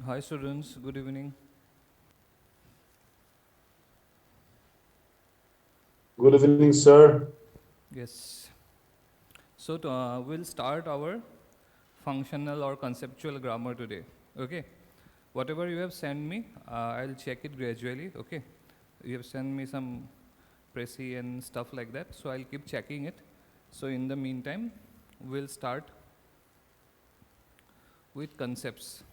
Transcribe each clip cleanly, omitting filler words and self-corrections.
Hi students, good evening. Good evening, sir. Yes. We'll start our functional or conceptual grammar today. Okay. Whatever you have sent me, I'll check it gradually. Okay. You have sent me some pressy and stuff like that, so I'll keep checking it. So in the meantime, we'll start with concepts.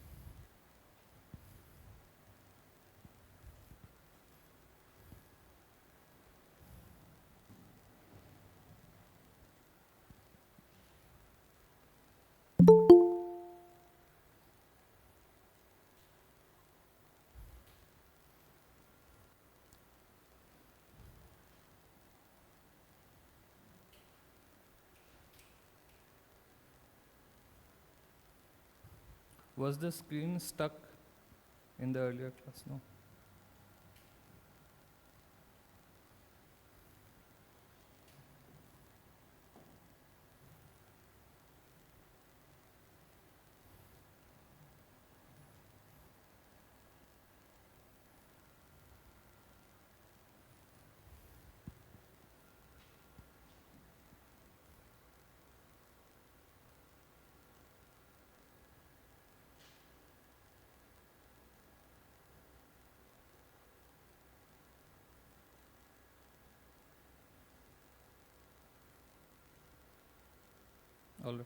Was the screen stuck in the earlier class? No. All right.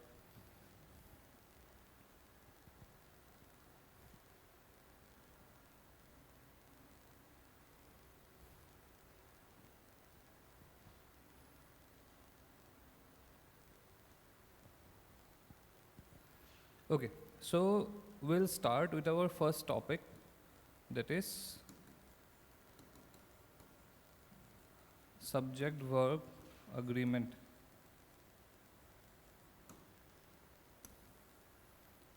Okay. So we'll start with our first topic, that is subject-verb agreement.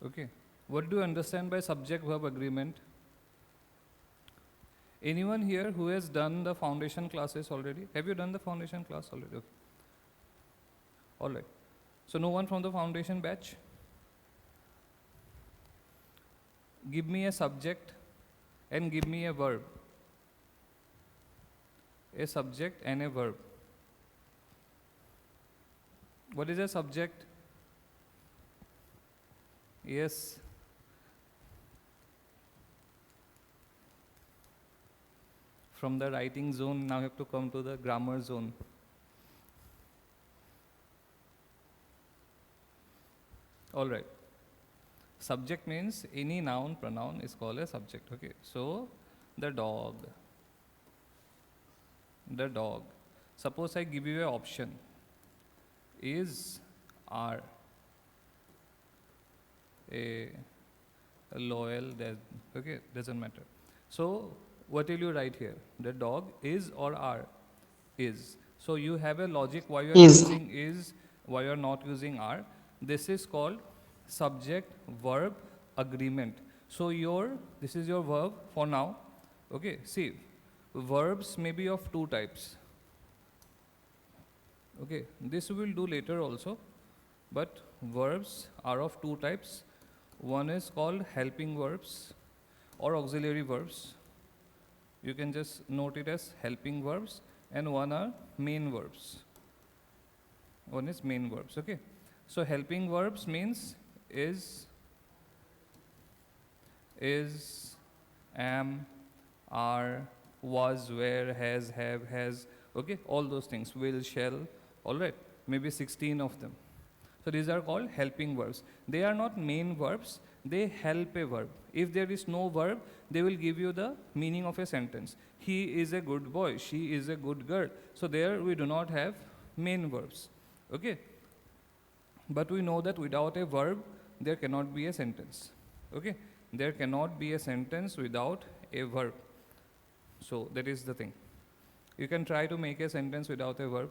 Okay. What do you understand by subject-verb agreement? Anyone here who has done the foundation classes already? Have you done the foundation class already? Okay. All right. So no one from the foundation batch? Give me a subject and give me a verb. A subject and a verb. What is a subject? Yes. From the writing zone, now you have to come to the grammar zone. All right. Subject means any noun, pronoun is called a subject. Okay. So the dog. The dog. Suppose I give you an option. Is, are, a, a loyal, okay, doesn't matter. So what will you write here? The dog is or are? Is. So you have a logic why you are Is. using is, why you are not using are. This is called subject verb agreement. So this is your verb for now. Okay, see, verbs may be of two types. Okay, this we will do later also, but verbs are of two types. One is called helping verbs or auxiliary verbs. You can just note it as helping verbs, and one are main verbs. One is main verbs. Okay, so helping verbs means is, am, are, was, were, has, have, has. Okay, all those things. Will, shall. All right, maybe 16 of them. So these are called helping verbs. They are not main verbs, they help a verb. If there is no verb, they will give you the meaning of a sentence. He is a good boy, she is a good girl. So there we do not have main verbs. Okay? But we know that without a verb, there cannot be a sentence. Okay? There cannot be a sentence without a verb. So that is the thing. You can try to make a sentence without a verb.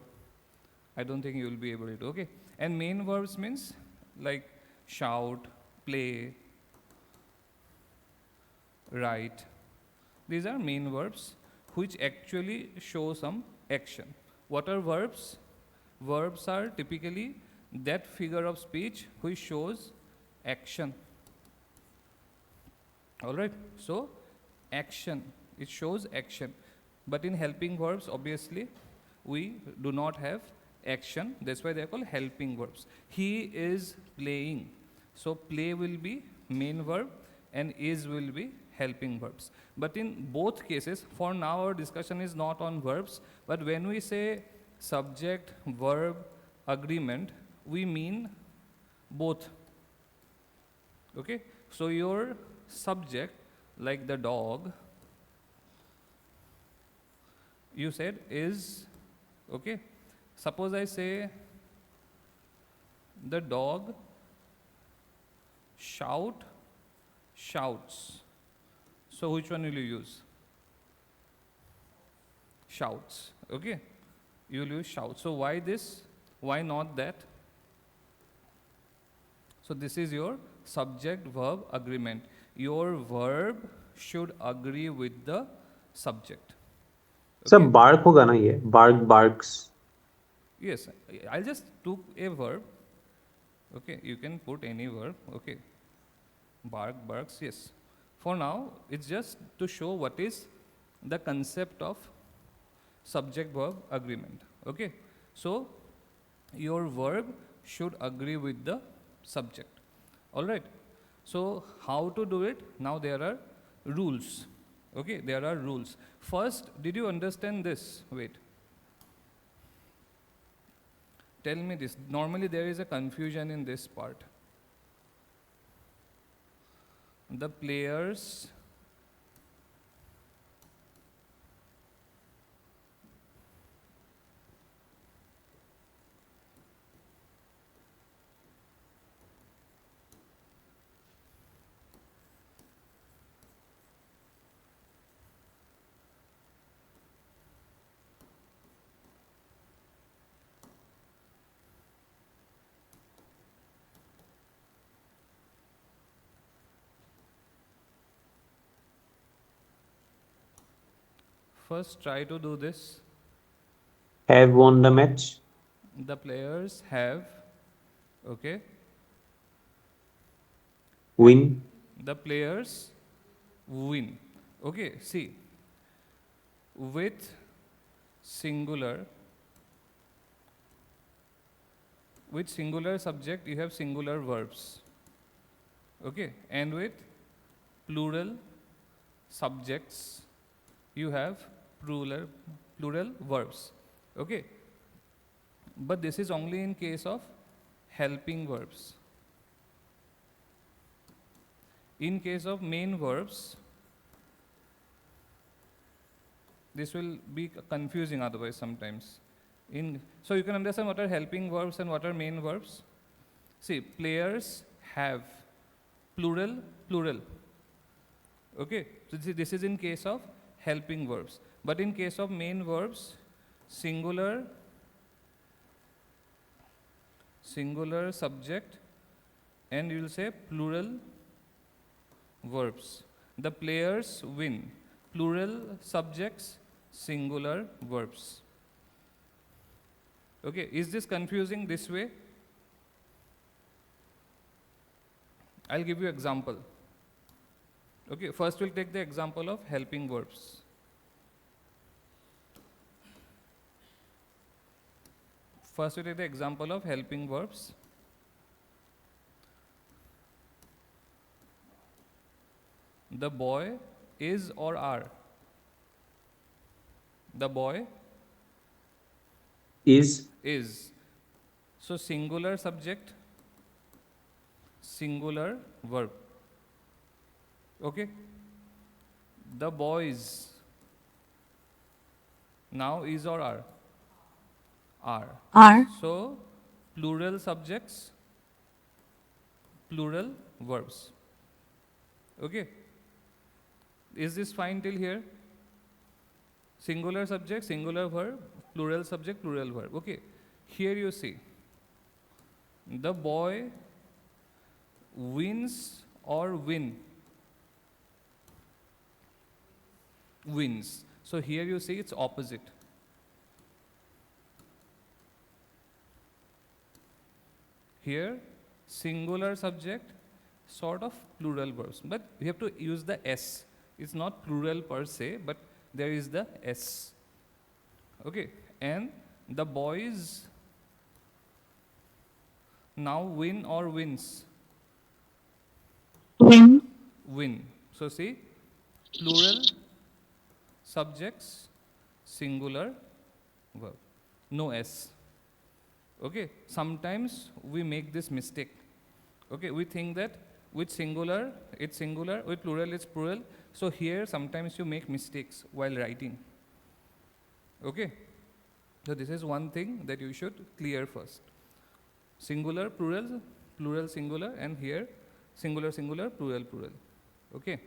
I don't think you will be able to. Okay? And main verbs means like shout, play, write. These are main verbs which actually show some action. What are verbs? Verbs are typically that figure of speech which shows action. All right. So action, it shows action. But in helping verbs, obviously, we do not have action. That's why they're called helping verbs. He is playing. So play will be main verb and is will be helping verbs. But in both cases, for now our discussion is not on verbs, but when we say subject verb agreement, we mean both. Okay? So your subject, like the dog, you said is, okay? Suppose I say the dog shouts. So which one will you use? Shouts. Okay? You will use shout. So why this? Why not that? So this is your subject verb agreement. Your verb should agree with the subject. Sir Okay? Bark होगा ना, ये bark barks. Yes, I'll just took a verb. Okay, you can put any verb. Okay, bark, barks. Yes. For now, it's just to show what is the concept of subject-verb agreement. Okay, so your verb should agree with the subject. All right. So how to do it? Now there are rules. Okay, there are rules. First, did you understand this? Wait. Tell me this. Normally there is a confusion in this part. The players first try to do this. Have won the match. The players have, okay, Win. the players win. Okay, see, with singular, with singular subject you have singular verbs. Okay, and with plural subjects you have plural verbs. Okay, but this is only in case of helping verbs. In case of main verbs, this will be confusing otherwise sometimes. So you can understand what are helping verbs and what are main verbs. See, players have plural. Okay, so this is in case of helping verbs. But in case of main verbs, singular subject, and you will say plural verbs. The players win. Plural subjects, singular verbs. Okay, is this confusing this way? I'll give you example. Okay, first we'll take the example of helping verbs. First we take the example of helping verbs. The boy is or are. The boy Is. So singular subject, singular verb. Okay. The boys. Now is or are? Are. So plural subjects, plural verbs. Okay. Is this fine till here? Singular subject, singular verb, plural subject, plural verb. Okay. Here you see. The boy wins or win? Wins. So here you see it's opposite. Here, singular subject, sort of plural verbs, but we have to use the S. It's not plural per se, but there is the S. Okay, and the boys now win or wins? Win. Win. So see, plural, subjects, singular, verb. No S. Okay, sometimes we make this mistake. Okay, we think that with singular, it's singular, with plural, it's plural. So here, sometimes you make mistakes while writing. Okay, so this is one thing that you should clear first. Singular, plural, plural, singular, and here, singular, singular, plural, plural. Okay,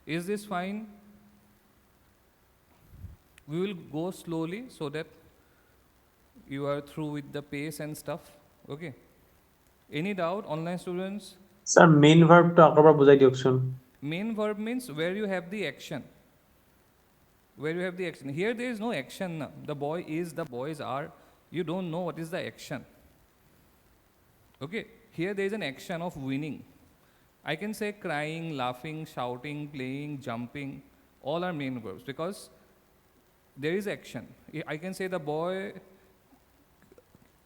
is this fine? We will go slowly so that you are through with the pace and stuff. Okay, any doubt, online students? Sir, main verb to আকৌ এবাৰ বুজাই দিয়কচোন। Main verb means where you have the action. Where you have the action. Here there is no action. Na. The boy is, the boys are. You don't know what is the action. Okay, here there is an action of winning. I can say crying, laughing, shouting, playing, jumping. All are main verbs because there is action. I can say the boy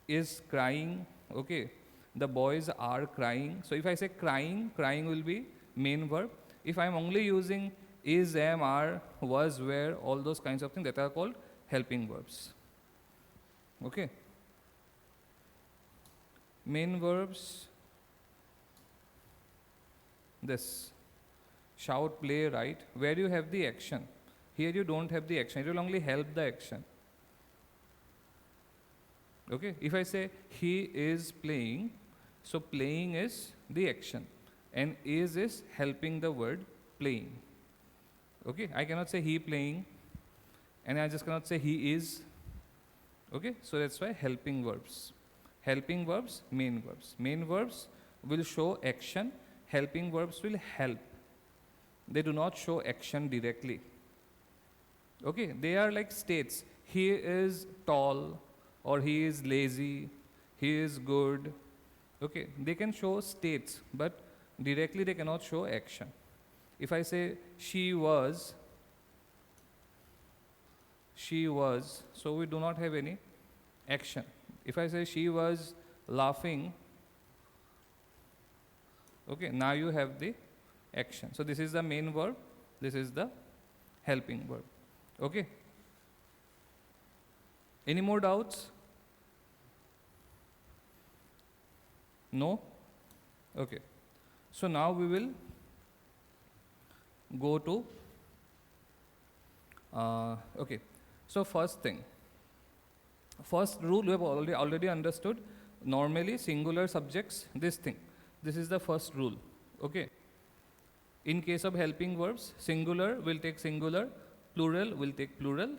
is crying. Okay, the boys are crying. So if I say crying, crying will be main verb. If I'm only using is, am, are, was, were, all those kinds of things, that are called helping verbs. Okay. Main verbs, this, shout, play, write, where you have the action. Here you don't have the action, it will only help the action. Okay, if I say he is playing, so playing is the action and is helping the word playing. Okay, I cannot say he playing and I just cannot say he is. Okay, so that's why helping verbs. Helping verbs, main verbs. Main verbs will show action, helping verbs will help. They do not show action directly. Okay, they are like states. He is tall, or he is lazy, he is good. Okay, they can show states, but directly they cannot show action. If I say she was, so we do not have any action. If I say she was laughing, okay, now you have the action. So this is the main verb, this is the helping verb. Okay, any more doubts? No? Okay, so now we will go to okay, so first thing, first rule we have already understood. Normally singular subjects, this is the first rule. Okay, in case of helping verbs, singular will take singular, plural will take plural.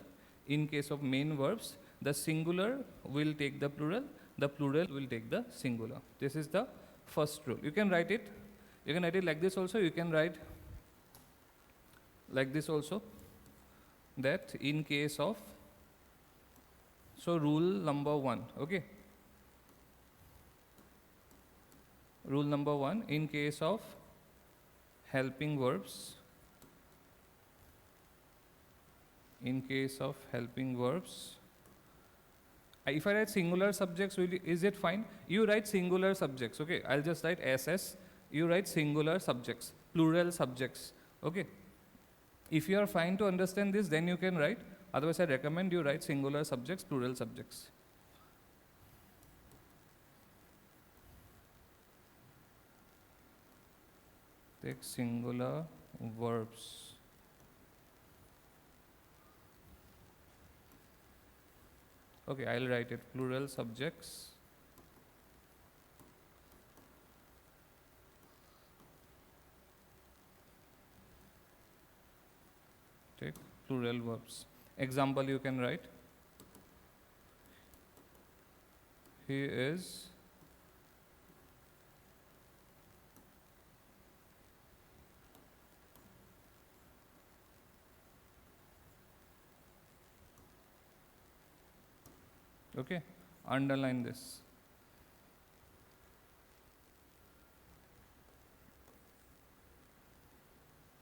In case of main verbs, the singular will take the plural will take the singular. This is the first rule. You can write it like this also, you can write like this also, that in case of, so rule number 1, okay, rule number 1, in case of helping verbs, if I write singular subjects, is it fine? You write singular subjects, okay, I'll just write SS, you write singular subjects, plural subjects, okay. If you are fine to understand this, then you can write, otherwise I recommend you write singular subjects, plural subjects. Take singular verbs. Okay, I'll write it, plural subjects, take plural verbs. Example you can write, he is okay, underline this.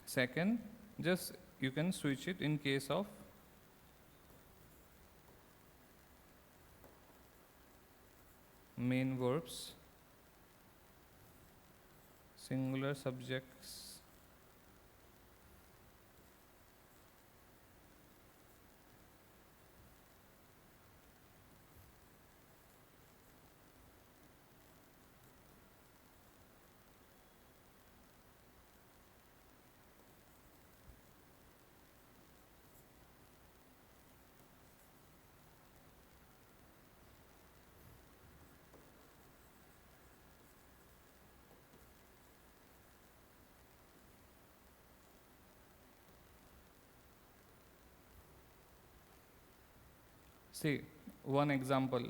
Second, just you can switch it in case of main verbs, singular subjects, see one example.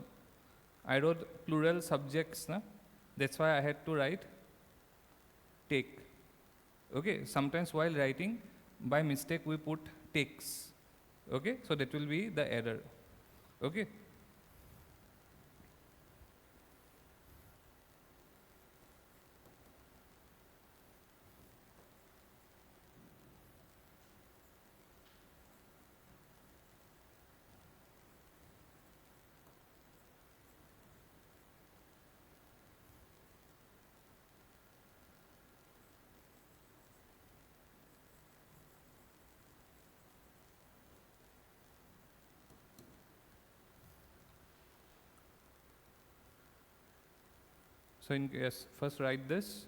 I wrote plural subjects, na? That's why I had to write take. Okay, sometimes while writing, by mistake we put takes. Okay, so that will be the error. Okay. So in case, first write this.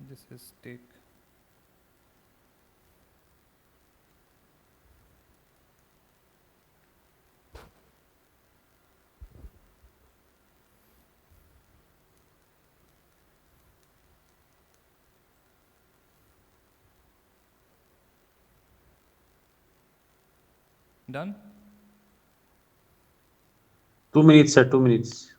This is take. Done? 2 minutes, sir. 2 minutes.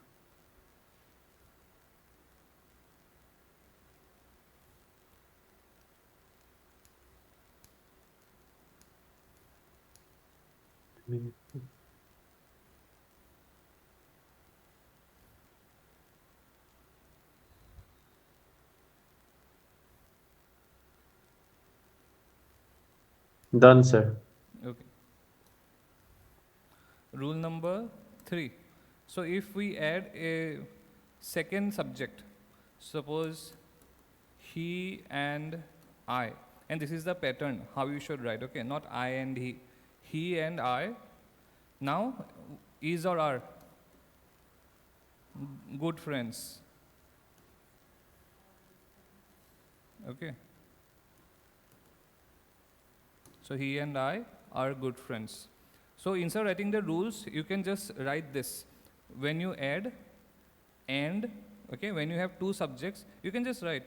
Done, sir. Okay. Rule number 3. So if we add a second subject, suppose he and I, and this is the pattern how you should write, okay, not I and he and I. Now, is or are good friends, okay. So he and I are good friends. So instead of writing the rules, you can just write this. When you add and, okay, when you have two subjects, you can just write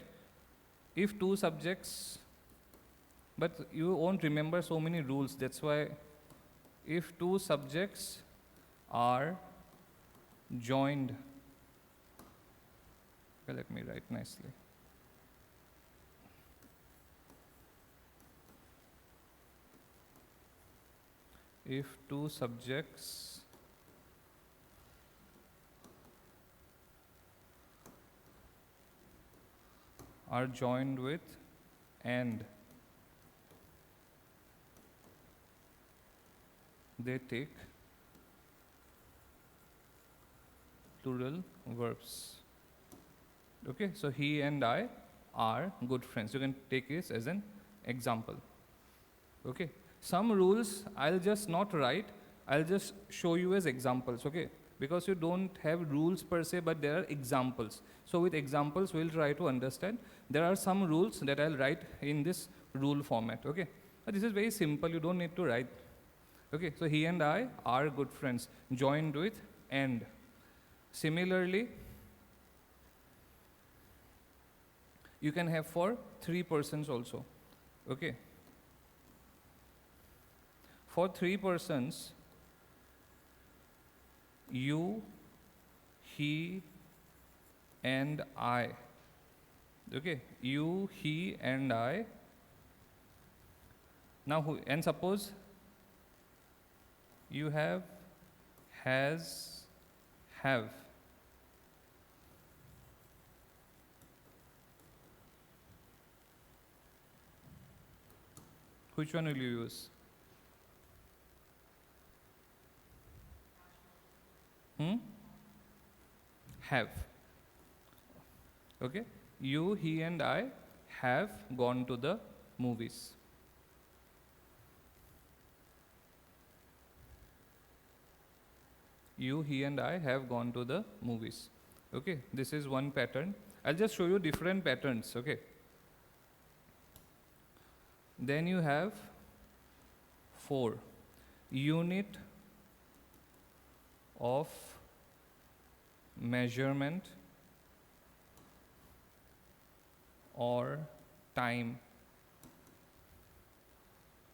if two subjects, but you won't remember so many rules. That's why if two subjects are joined, okay, let me write nicely. If two subjects are joined with and, they take plural verbs. Okay, so he and I are good friends. You can take this as an example. Okay, some rules I'll just not write, I'll just show you as examples, okay? Because you don't have rules per se, but there are examples. So with examples, we'll try to understand. There are some rules that I'll write in this rule format, okay? But this is very simple, you don't need to write. Okay, so he and I are good friends, joined with and. Similarly, you can have for 3 persons also, okay? For 3 persons, you, he, and I. Okay, you, he, and I. Now, and suppose You have, has, have. Which one will you use? Hmm? Have. Okay? You, he, and I have gone to the movies. You, he, and I have gone to the movies. Okay? This is one pattern. I'll just show you different patterns. Okay? Then you have 4. Unit of measurement or time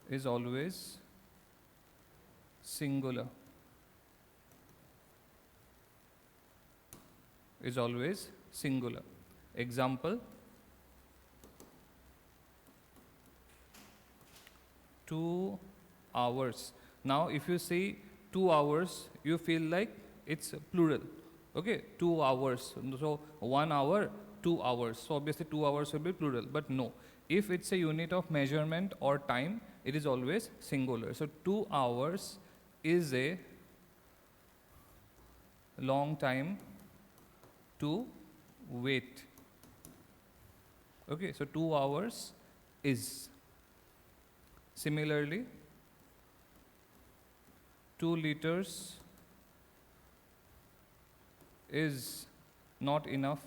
is always singular. Is always singular. Example, 2 hours. Now if you say 2 hours, you feel like it's plural. Okay, 2 hours. So 1 hour, 2 hours. So obviously 2 hours will be plural, but no. If it's a unit of measurement or time, it is always singular. So 2 hours is a long time to wait. Okay, so 2 hours is. Similarly, 2 liters is not enough.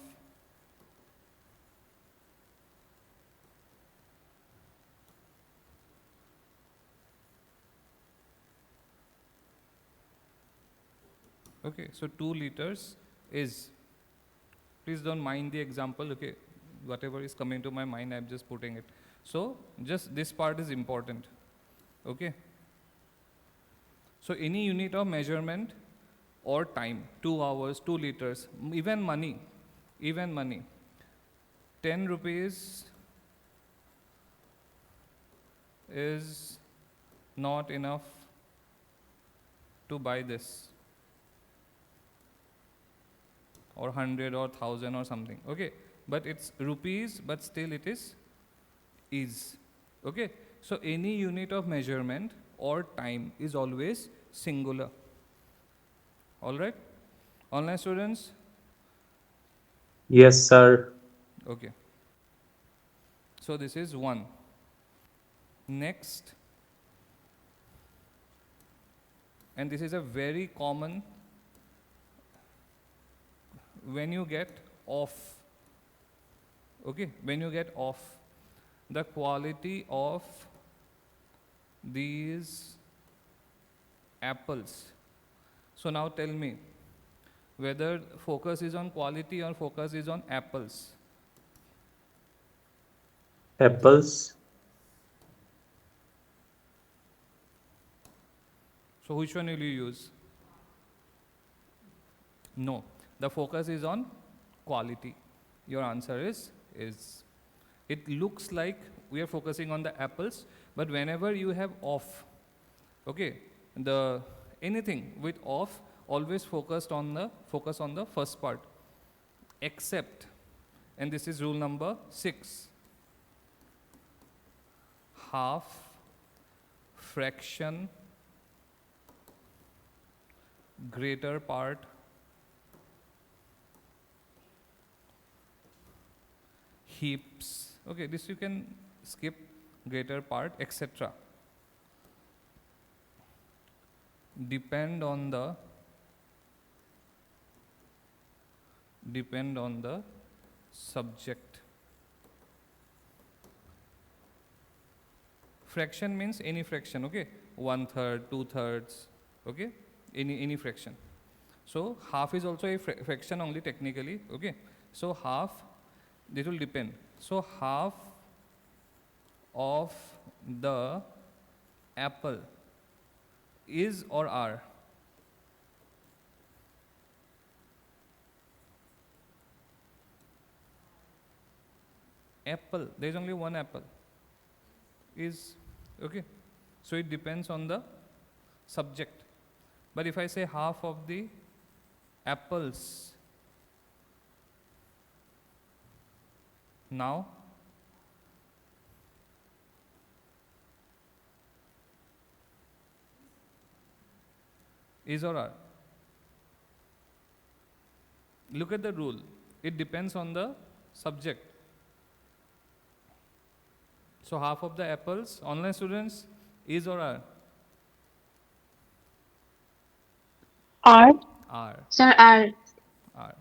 Okay, so 2 liters is. Please don't mind the example, okay? Whatever is coming to my mind, I'm just putting it. So, just this part is important, okay? So, any unit of measurement or time, 2 hours, 2 liters, even money, 10 rupees is not enough to buy this, or 100 or 1000 or something, okay? But it's rupees, but still it is, okay? So any unit of measurement or time is always singular. All right? Online students? Yes, sir. Okay. So this is 1. Next, and this is a very common, when you get off, okay, when you get off, the quality of these apples. So now tell me whether focus is on quality or focus is on apples. Apples. So which one will you use? No, the focus is on quality. Your answer is. It looks like we are focusing on the apples, but whenever you have off, okay, the anything with off always focus on the first part, except, and this is rule number 6, half, fraction, greater part, heaps. Okay, this you can skip, greater part, etc. Depend on the subject. Fraction means any fraction, okay? 1/3, 2/3, okay? Any fraction. So half is also a fraction only technically, okay? So half, it will depend. So half of the apple is or are? Apple, there is only one apple. Is, okay? So it depends on the subject. But if I say half of the apples, now is or are? Look at the rule. It depends on the subject. So half of the apples, online students, is or are? Are. Are. Sir, are. Are.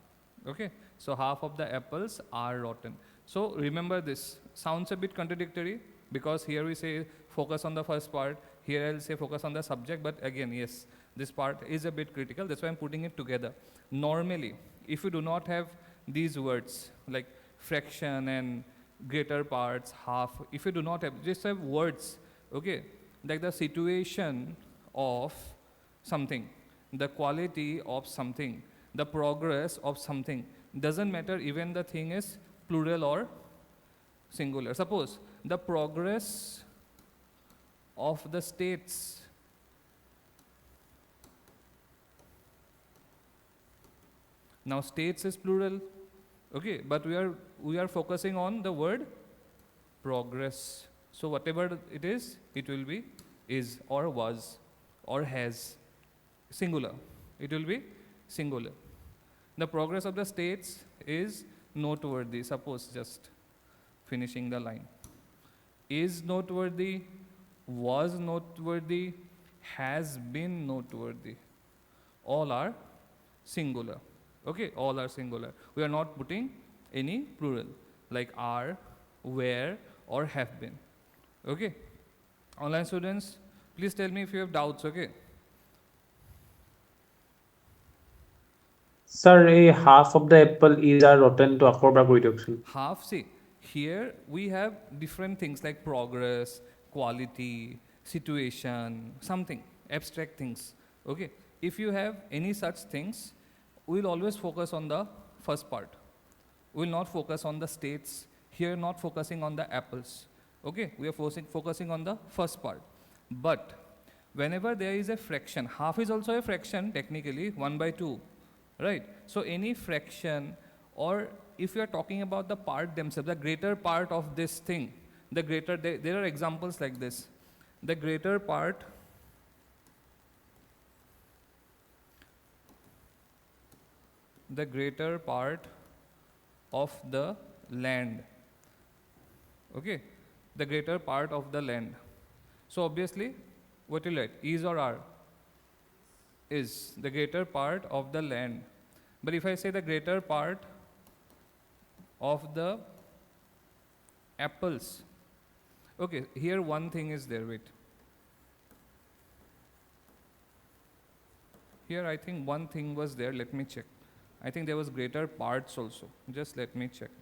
Okay. So half of the apples are rotten. So remember this. Sounds a bit contradictory because here we say focus on the first part. Here I'll say focus on the subject. But again, yes, this part is a bit critical. That's why I'm putting it together. Normally, if you do not have these words like fraction and greater parts, half, if you do not have, just have words, okay, like the situation of something, the quality of something, the progress of something, doesn't matter even the thing is plural or singular. Suppose the progress of the states, now states is plural, okay, but we are focusing on the word progress. So whatever it is, it will be is or was or has, singular. It will be singular. The progress of the states is noteworthy. Suppose just finishing the line. Is noteworthy, was noteworthy, has been noteworthy. All are singular. Okay, all are singular. We are not putting any plural like are, were, or have been. Okay. Online students, please tell me if you have doubts. Okay. Sir, a half of the apple is a rotten to আকৌ এবাৰ কৰি দিয়কচোন। Half, see, here we have different things like progress, quality, situation, something, abstract things. Okay. If you have any such things, we'll always focus on the first part. We'll not focus on the states. Here, not focusing on the apples. Okay, we are focusing on the first part. But whenever there is a fraction, half is also a fraction technically, 1/2, right? So any fraction, or if you are talking about the part themselves, the greater part of this thing, the greater, there are examples like this. The greater part of the land. Okay, the greater part of the land. So obviously, what will it? Is or are? Is the greater part of the land. But if I say the greater part of the apples, okay, here one thing is there. Wait. Here I think one thing was there. Let me check. I think there was greater parts also. Just let me check.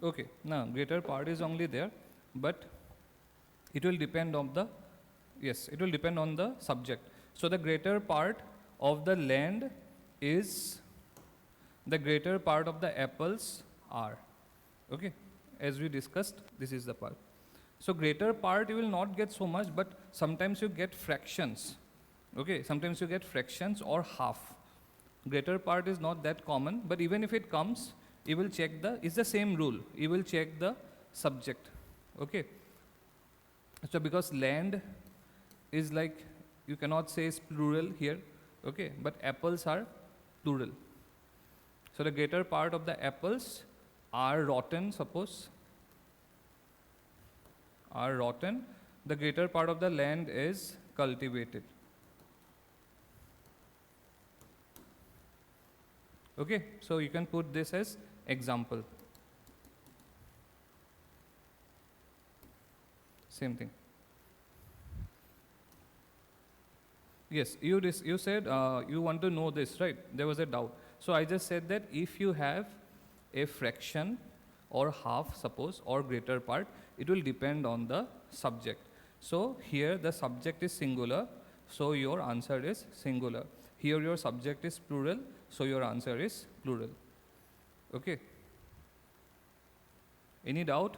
Okay, now greater part is only there, but it will depend on the, yes, it will depend on the subject. So the greater part of the land is, the greater part of the apples are. Okay, as we discussed, this is the part. So greater part you will not get so much, but sometimes you get fractions. Okay, sometimes you get fractions or half. Greater part is not that common, but even if it comes, It will check it's the same rule. It will check the subject. Okay. So because land is like, you cannot say it's plural here. Okay. But apples are plural. So the greater part of the apples are rotten, suppose. Are rotten. The greater part of the land is cultivated. Okay, so you can put this as example. Same thing. Yes, you said you want to know this, right? There was a doubt. So I just said that if you have a fraction or half, suppose, or greater part, it will depend on the subject. So here the subject is singular, so your answer is singular. Here your subject is plural, so your answer is plural. Okay. Any doubt?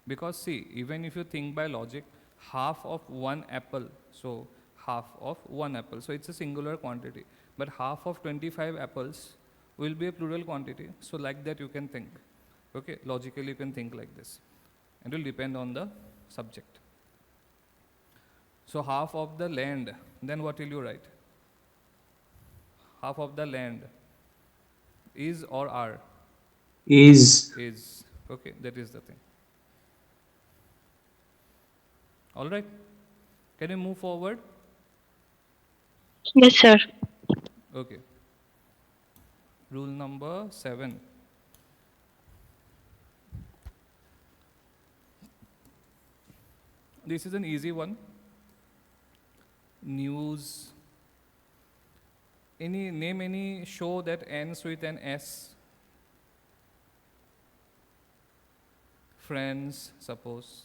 Because see, even if you think by logic, half of one apple, so half of one apple, so it's a singular quantity. But half of 25 apples will be a plural quantity. So like that you can think. Okay, logically you can think like this. It will depend on the subject. So half of the land, then what will you write? Half of the land is or are? Is. Is. Okay, that is the thing. All right. Can you move forward? Yes, sir. Okay. Rule number 7. This is an easy one. News. Name any show that ends with an S. Friends, suppose.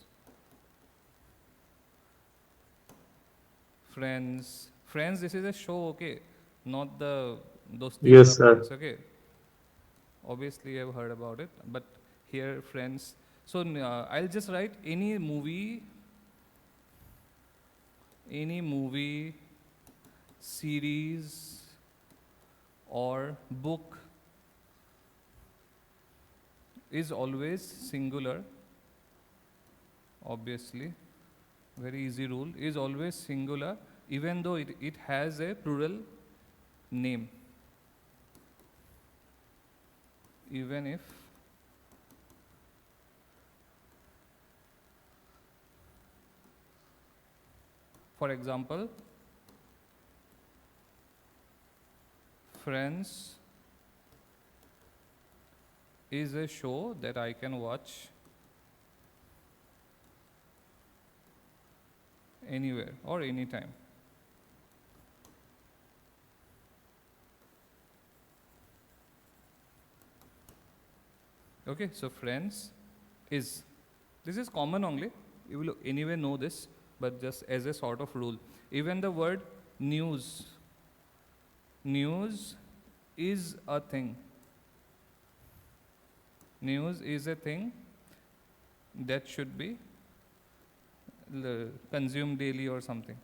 Friends. Friends, this is a show, okay? Not those things Yes, are sir. friends, okay? Obviously, I've heard about it, but here, friends. So I'll just write any movie, series, or book is always singular. Obviously, very easy rule, is always singular, even though it has a plural name. Even if for example, Friends is a show that I can watch anywhere or anytime. Okay, so Friends is, this is common only, you will anyway know this, but just as a sort of rule. Even the word news is a thing. News is a thing that should be consumed daily or something.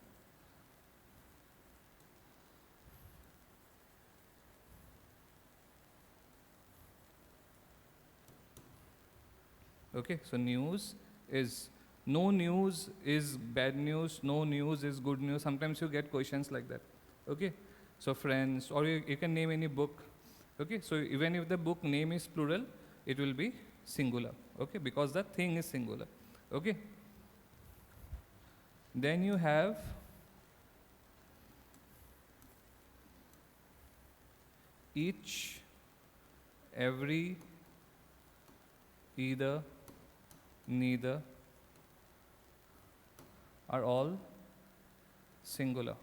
Okay, so news is, no news is bad news, no news is good news. Sometimes you get questions like that. Okay, so Friends, or you can name any book. Okay, so even if the book name is plural, it will be singular. Okay, because the thing is singular. Okay, then you have each, every, either, neither are all singular.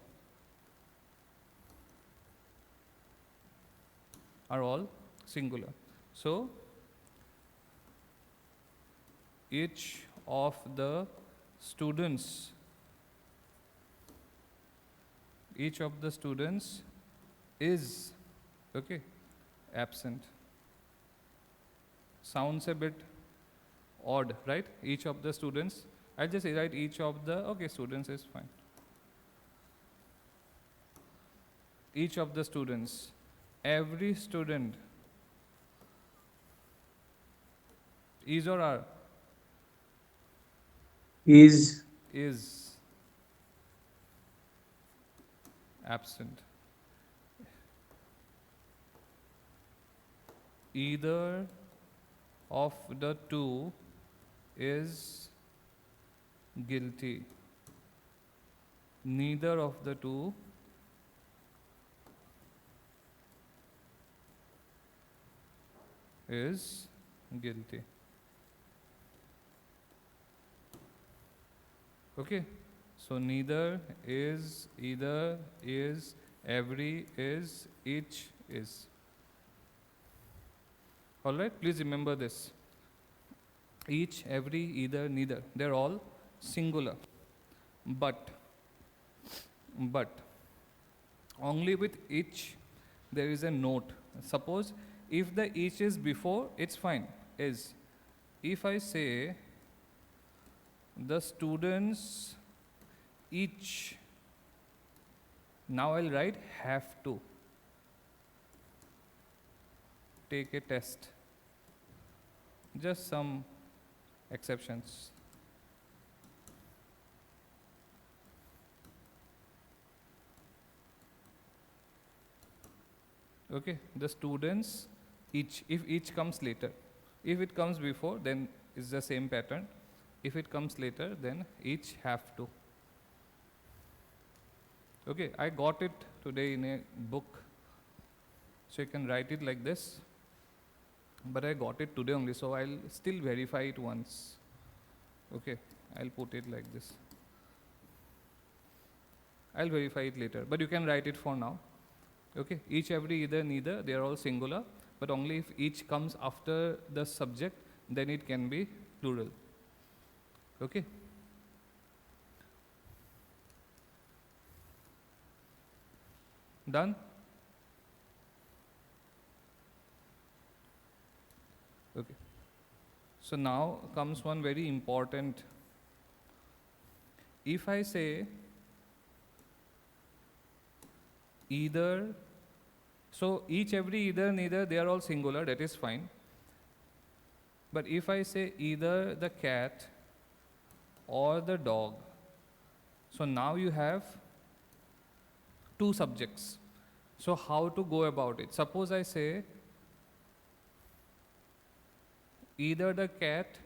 Are all singular. So each of the students is, okay, absent. Sounds a bit odd, right? Each of the students, I'll just write each of the, okay, students is fine. each of the students. Every student. Is or are? Is. Is. Absent. Either of the two is guilty. Neither of the two is guilty. Okay, so neither is, either is, every is, each is. Alright, please remember this. Each, every, either, neither, they're all singular. But only with each there is a note. Suppose if the each is before, it's fine, is. If I say the students each, now I'll write have to take a test. Just some exceptions. Okay, the students each, if each comes later. If it comes before, then it's the same pattern. If it comes later, then each have to. Okay, I got it today in a book. So you can write it like this. But I got it today only, so I'll still verify it once. Okay, I'll put it like this. I'll verify it later, but you can write it for now. Okay, each, every, either, neither, they are all singular, but only if each comes after the subject, then it can be plural. Okay. Done? Okay. So now comes one very important. If I say either, so each, every, either, neither, they are all singular, that is fine. But if I say either the cat or the dog, so now you have two subjects. So how to go about it? Suppose I say either the cat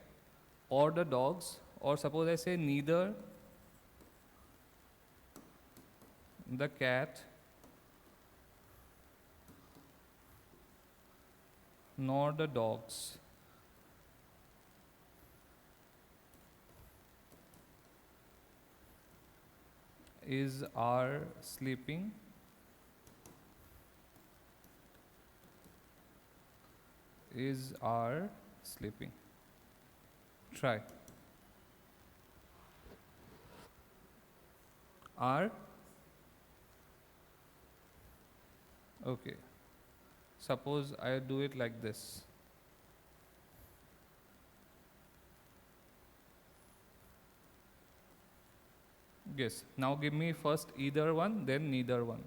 or the dogs, or suppose I say neither the cat nor the dogs. Is are sleeping. Is are sleeping. Try. Are. Okay. Suppose I do it like this. Yes. Now give me first either one, then neither one.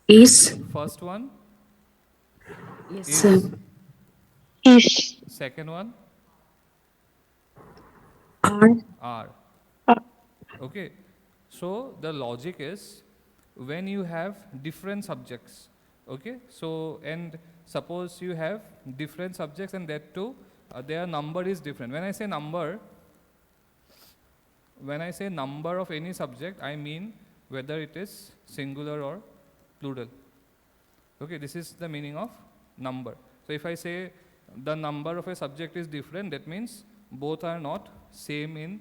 Is. First one Yes. is. Is. Second one Are. are. Are. Okay. So the logic is when you have different subjects. Okay. So and suppose you have different subjects and that too their number is different. When I say number of any subject, I mean whether it is singular or plural. Okay, this is the meaning of number. So if I say the number of a subject is different, that means both are not same in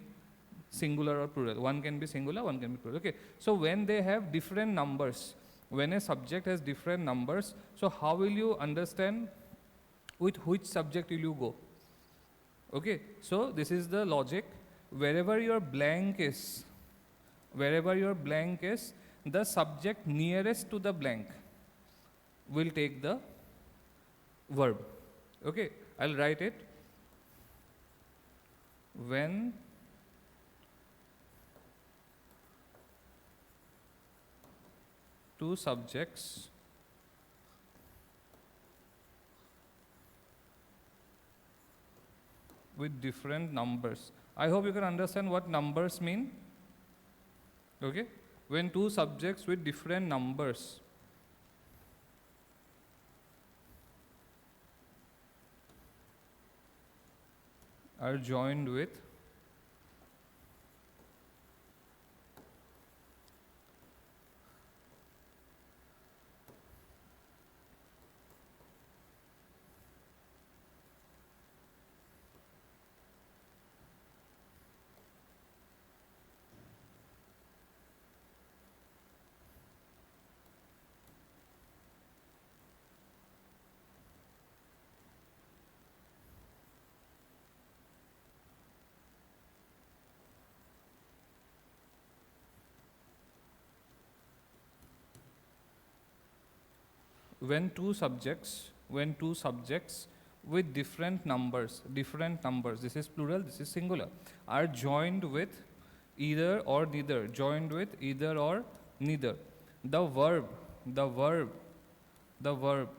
singular or plural. One can be singular, one can be plural. Okay, so when they have different numbers, when a subject has different numbers, so how will you understand with which subject will you go? Okay, so this is the logic. Wherever your blank is, the subject nearest to the blank will take the verb. Okay, I'll write it. When two subjects with different numbers. I hope you can understand what numbers mean. Okay? When two subjects with different numbers are joined with when two subjects with different numbers, this is plural, this is singular, are joined with either or neither, joined with either or neither. The verb, the verb, the verb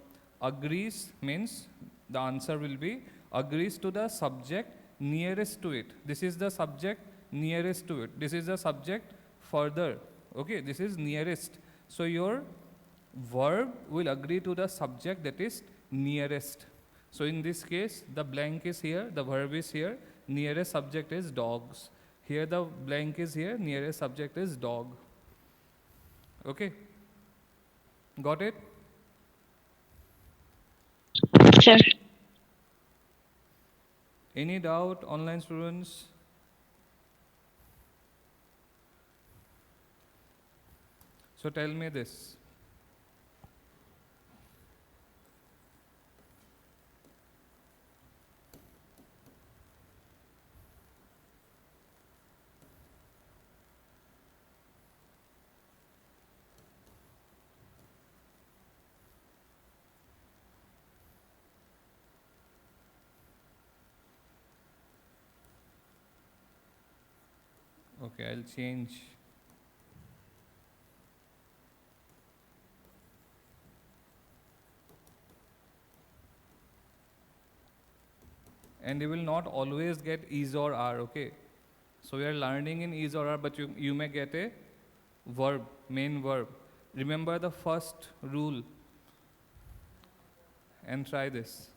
agrees means the answer will be agrees to the subject nearest to it. This is the subject nearest to it. This is the subject further. Okay, this is nearest. So your verb will agree to the subject that is nearest. So in this case, the blank is here, the verb is here, nearest subject is dogs. Here the blank is here, nearest subject is dog. Okay? Got it? Sir. Any doubt, online students? So tell me this. Okay, I'll change. And you will not always get is or are, okay? So we are learning in is or are, but you may get a verb, main verb. Remember the first rule and try this.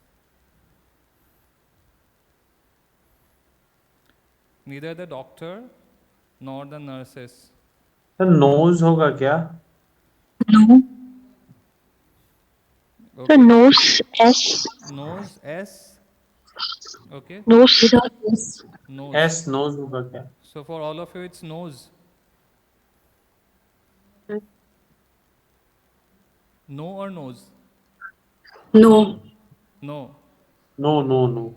Neither the doctor nor the nurses. Sir nose होगा क्या? No. Okay. Sir, nose S. Nose, S. Okay. Nose. Without S. Nose. S nose होगा क्या? So for all of you, it's nose. No or nose? No. No. No no no.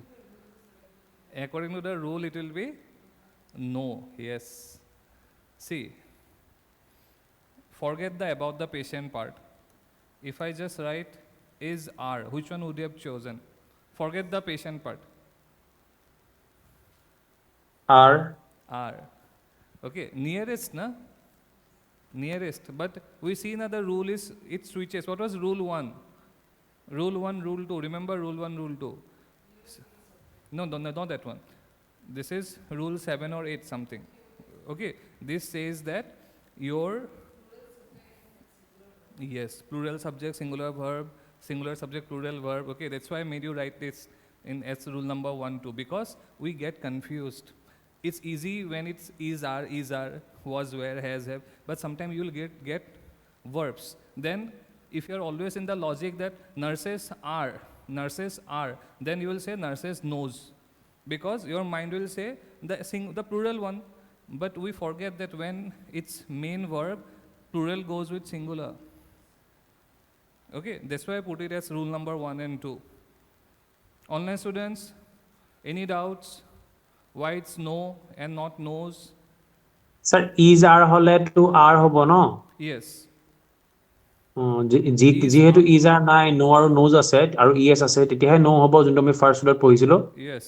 According to the rule, it will be no. Yes. See, forget the about the patient part. If I just write is are, which one would you have chosen? Forget the patient part. Are. Are. Okay, nearest, na? Nearest. But we see now the rule is, it switches. What was rule 1? Rule 1, rule 2. Remember rule 1, rule 2? No, not that one. This is rule 7 or 8 something. Okay, this says that your, yes, plural subject, singular verb, singular subject, plural verb. Okay, that's why I made you write this in as rule number 1, 2, because we get confused. It's easy when it's is, are, was, were, has, have, but sometimes you'll get verbs. Then if you're always in the logic that nurses are, then you will say nurses knows, because your mind will say the plural one, but we forget that when it's main verb, plural goes with singular. Okay, that's why I put it as rule number 1 and 2. Online students, any doubts? Why it's no and not knows? Sir is আর হলে টু আর হ'ব ন? Yes. যিহেতু is আৰ নাই, no আৰু nose আছে আৰু ইএছ আছে, তেতিয়াহে নো হ'ব, যোনটো আমি ফাৰ্ষ্ট ৰুলত পঢ়িছিলো. Yes.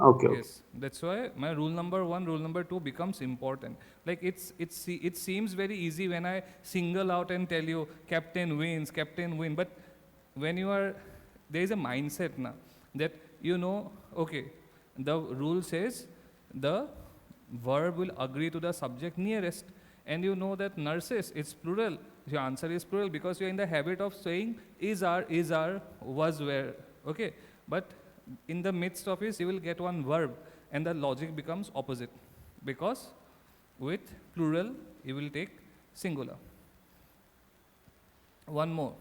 Okay Yes. That's why my rule number 1, rule number 2 becomes important. Like it seems very easy when I single out and tell you captain wins, captain win. But when you are, there is a mindset now that okay, the rule says the verb will agree to the subject nearest, and you know that nurses, it's plural. Your answer is plural because you're in the habit of saying is, are, was, were. Okay, but in the midst of it, you will get one verb, and the logic becomes opposite because with plural you will take singular. One more.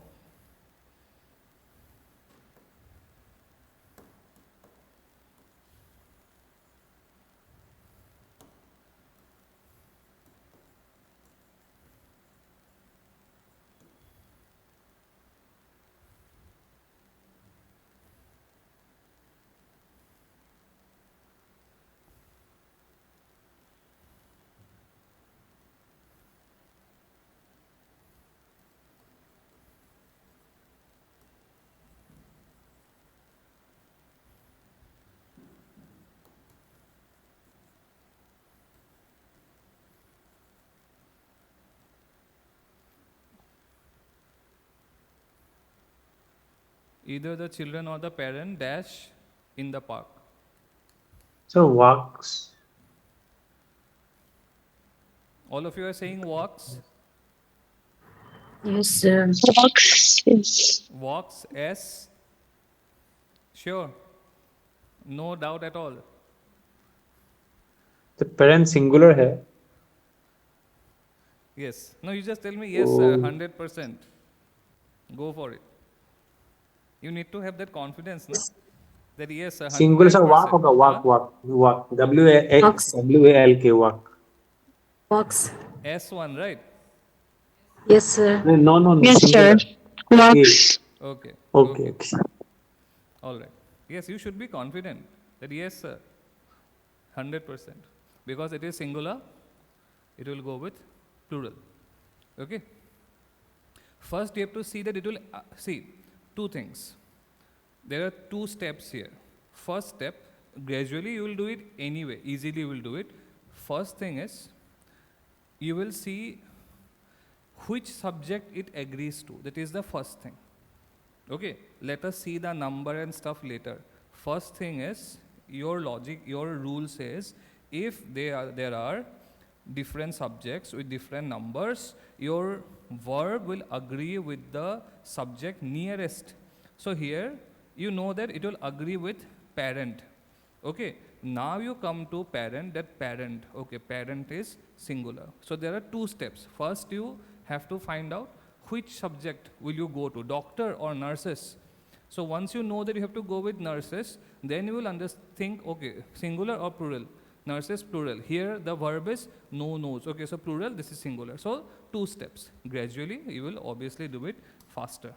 Either the children or the parent dash in the park. So walks. All of you are saying walks. Yes, sir. Walks. Yes. Walks, S. Sure. No doubt at all. The parent singular है. Yes. No, you just tell me yes, sir, Oh. 100%. Go for it. You need to have that confidence, no? That yes, sir, 100%. Singular से walk होगा, walk, Huh? walk. W-A-L-K, walk. Walks. S1, right? Yes, sir. No, Yes, sir. singular. Walks. Okay. Okay. All right. Yes, you should be confident that yes, sir, 100%. Because it is singular, it will go with plural. Okay? First, you have to see that it will, see, two things. There are two steps here. First step, gradually you will do it anyway, easily you will do it. First thing is, you will see which subject it agrees to. That is the first thing. Okay, let us see the number and stuff later. First thing is, your logic, your rule says, if there are different subjects with different numbers, your verb will agree with the subject nearest. So here, you know that it will agree with parent. Okay, now you come to parent, that parent, okay, parent is singular. So there are two steps. First, you have to find out which subject will you go to, doctor or nurses. So once you know that you have to go with nurses, then you will think, okay, singular or plural? Nurses, plural. Here the verb is knows. Okay, so plural, this is singular. So two steps. Gradually, you will obviously do it faster.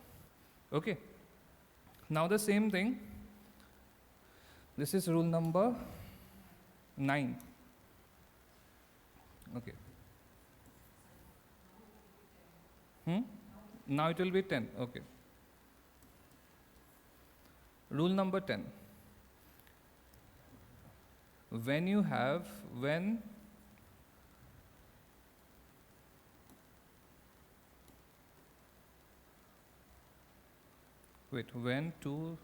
Okay. Now the same thing. This is rule number 9. Okay. Now it will be 10. Okay. Rule number 10. When two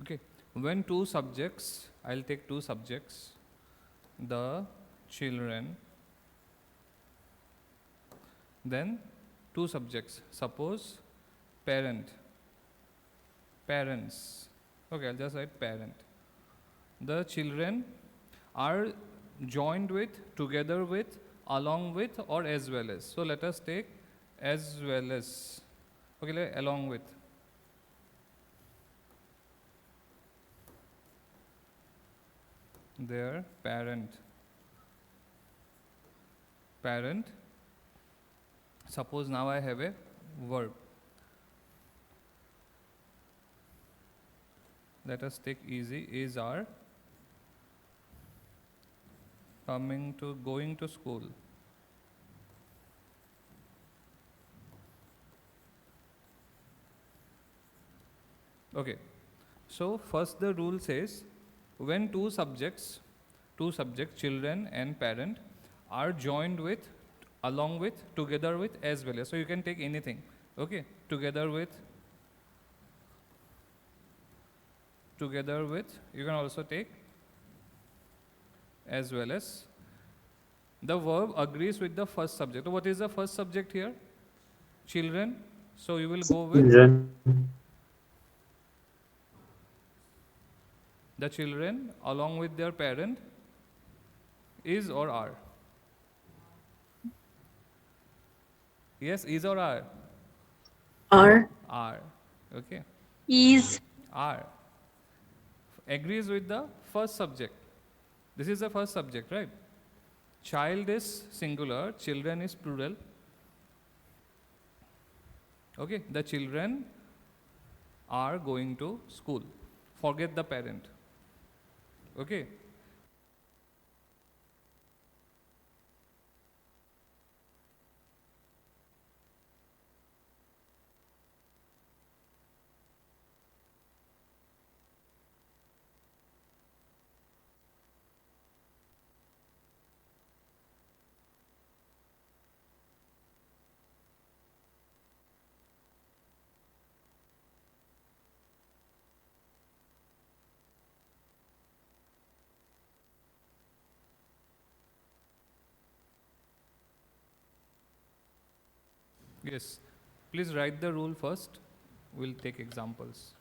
Okay, when two subjects, I'll take two subjects, the children, then two subjects. Suppose parent, parents. Okay, I'll just write parent. The children are joined with, together with, along with, or as well as. So let us take as well as. Okay, along with. Their parent. Parent. Suppose now I have a verb. Let us take easy. Is are going to school. Okay. So first the rule says when two subjects, children and parent, are joined with, along with, together with, as well as. So you can take anything. Okay. Together with, you can also take as well as. The verb agrees with the first subject. So what is the first subject here? Children. So you will go with Children. the children along with their parent, is or are. Yes, is or are? Are. Are. Okay. Is. Are. Agrees with the first subject. This is the first subject, right? Child is singular, children is plural. Okay, the children are going to school. Forget the parent. Okay. Yes. Please write the rule first. We'll take examples.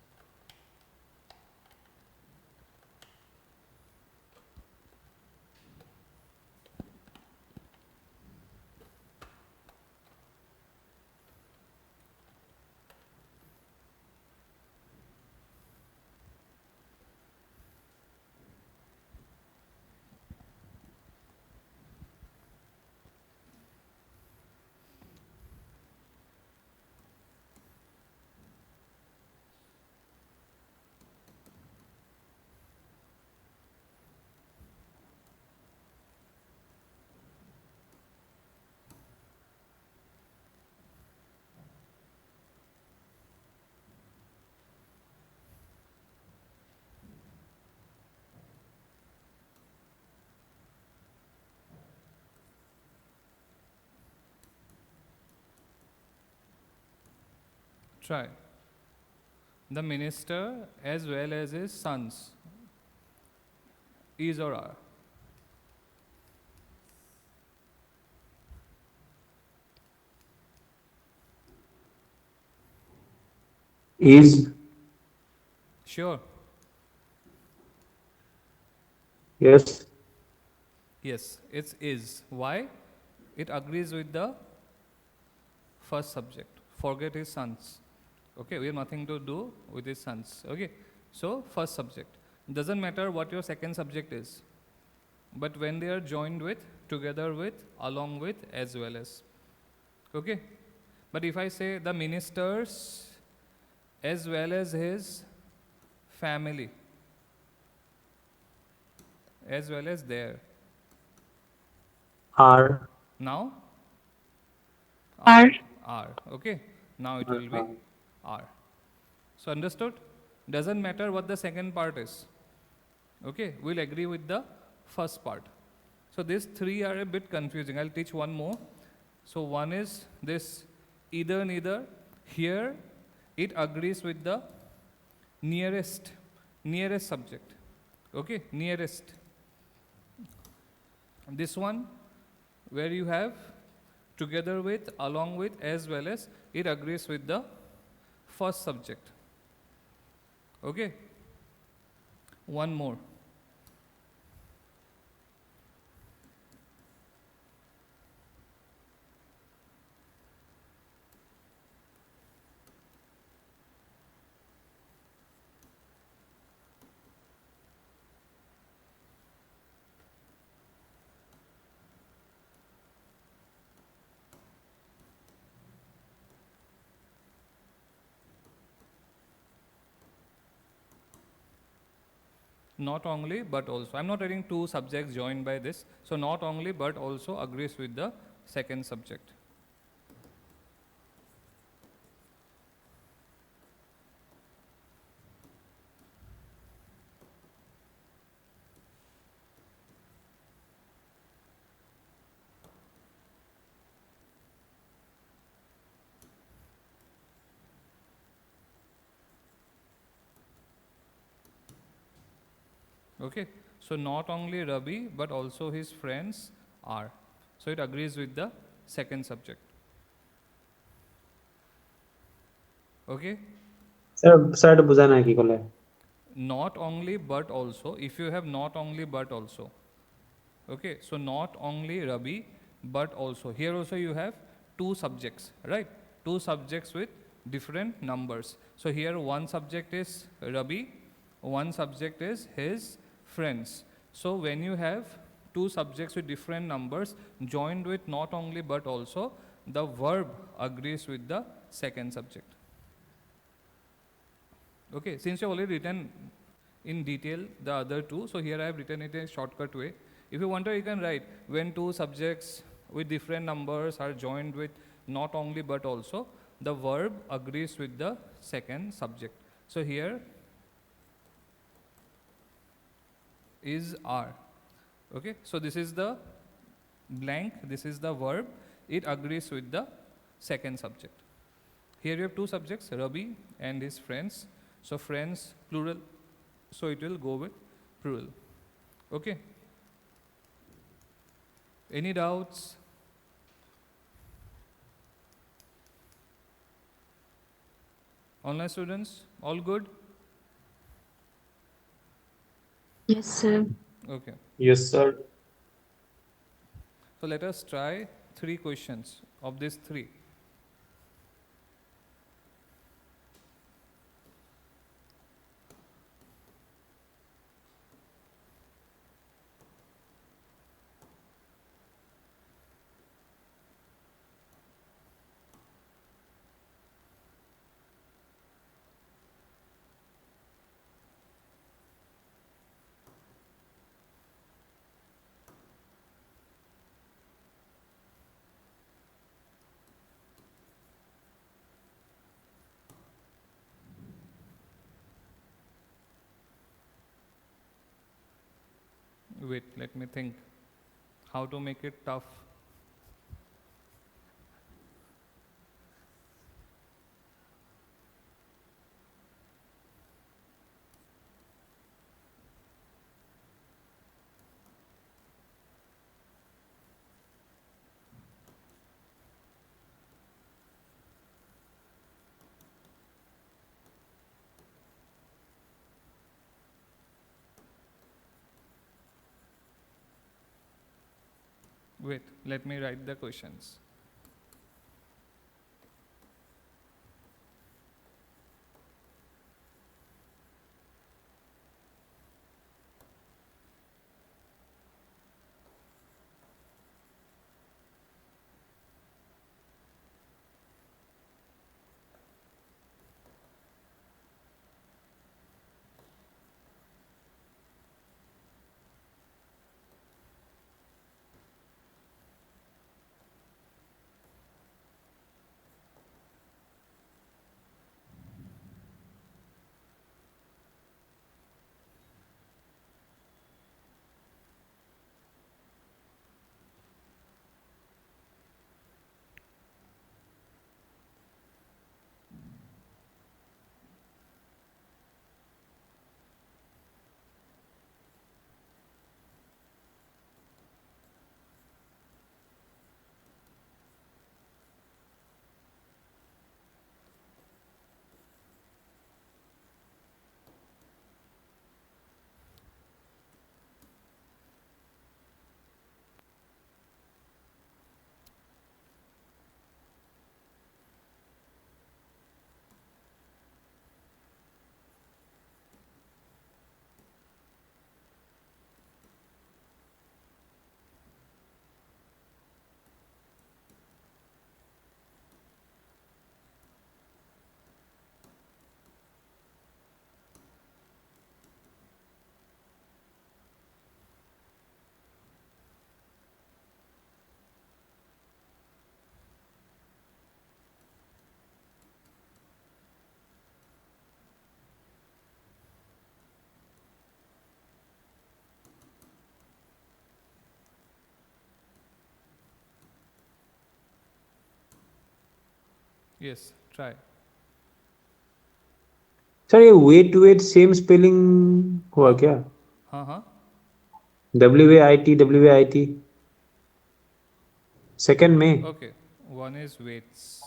Try. The minister as well as his sons, is or are. Is. Sure. Yes. Yes, it's is. Why? It agrees with the first subject. Forget his sons. Okay, we have nothing to do with his sons. Okay, so first subject. Doesn't matter what your second subject is, but when they are joined with, together with, along with, as well as. Okay, but if I say the ministers as well as his family, as well as their. Are. Now? Are. Are. Okay, now it will be are. So understood? Doesn't matter what the second part is. Okay, we'll agree with the first part. So these three are a bit confusing. I'll teach one more. So one is this either neither. Here it agrees with the nearest subject. Okay, nearest. This one where you have together with, along with, as well as, it agrees with the first subject. Okay. One more. Not only but also. I'm not writing two subjects joined by this. So not only but also agrees with the second subject. Okay. So not only Rabi but also his friends are. So it agrees with the second subject. Okay. Sir এটা বুঝা নাই কি কলে Not only but also. If you have not only but also. Okay. So not only Rabi but also. Here also you have two subjects, right? Two subjects with different numbers. So here one subject is Rabi, one subject is his friends. So when you have two subjects with different numbers joined with not only but also, the verb agrees with the second subject. Okay, since you have already written in detail the other two, so here I have written it in a shortcut way. If you wonder, you can write when two subjects with different numbers are joined with not only but also, the verb agrees with the second subject. So here is are. Okay, so this is the blank, this is the verb, it agrees with the second subject. Here you have two subjects, Rabi and his friends. So friends plural, so it will go with plural. Okay. Any doubts? Online students, all good? Yes, sir. Okay. Yes, sir. So let us try 3 questions of these 3. Wait, let me think how to make it tough. Wait, let me write the questions. Yes, try. Sir ये weight same spelling हुआ हाँ क्या? हाँ हाँ. WAIT second में. Okay, one is weights.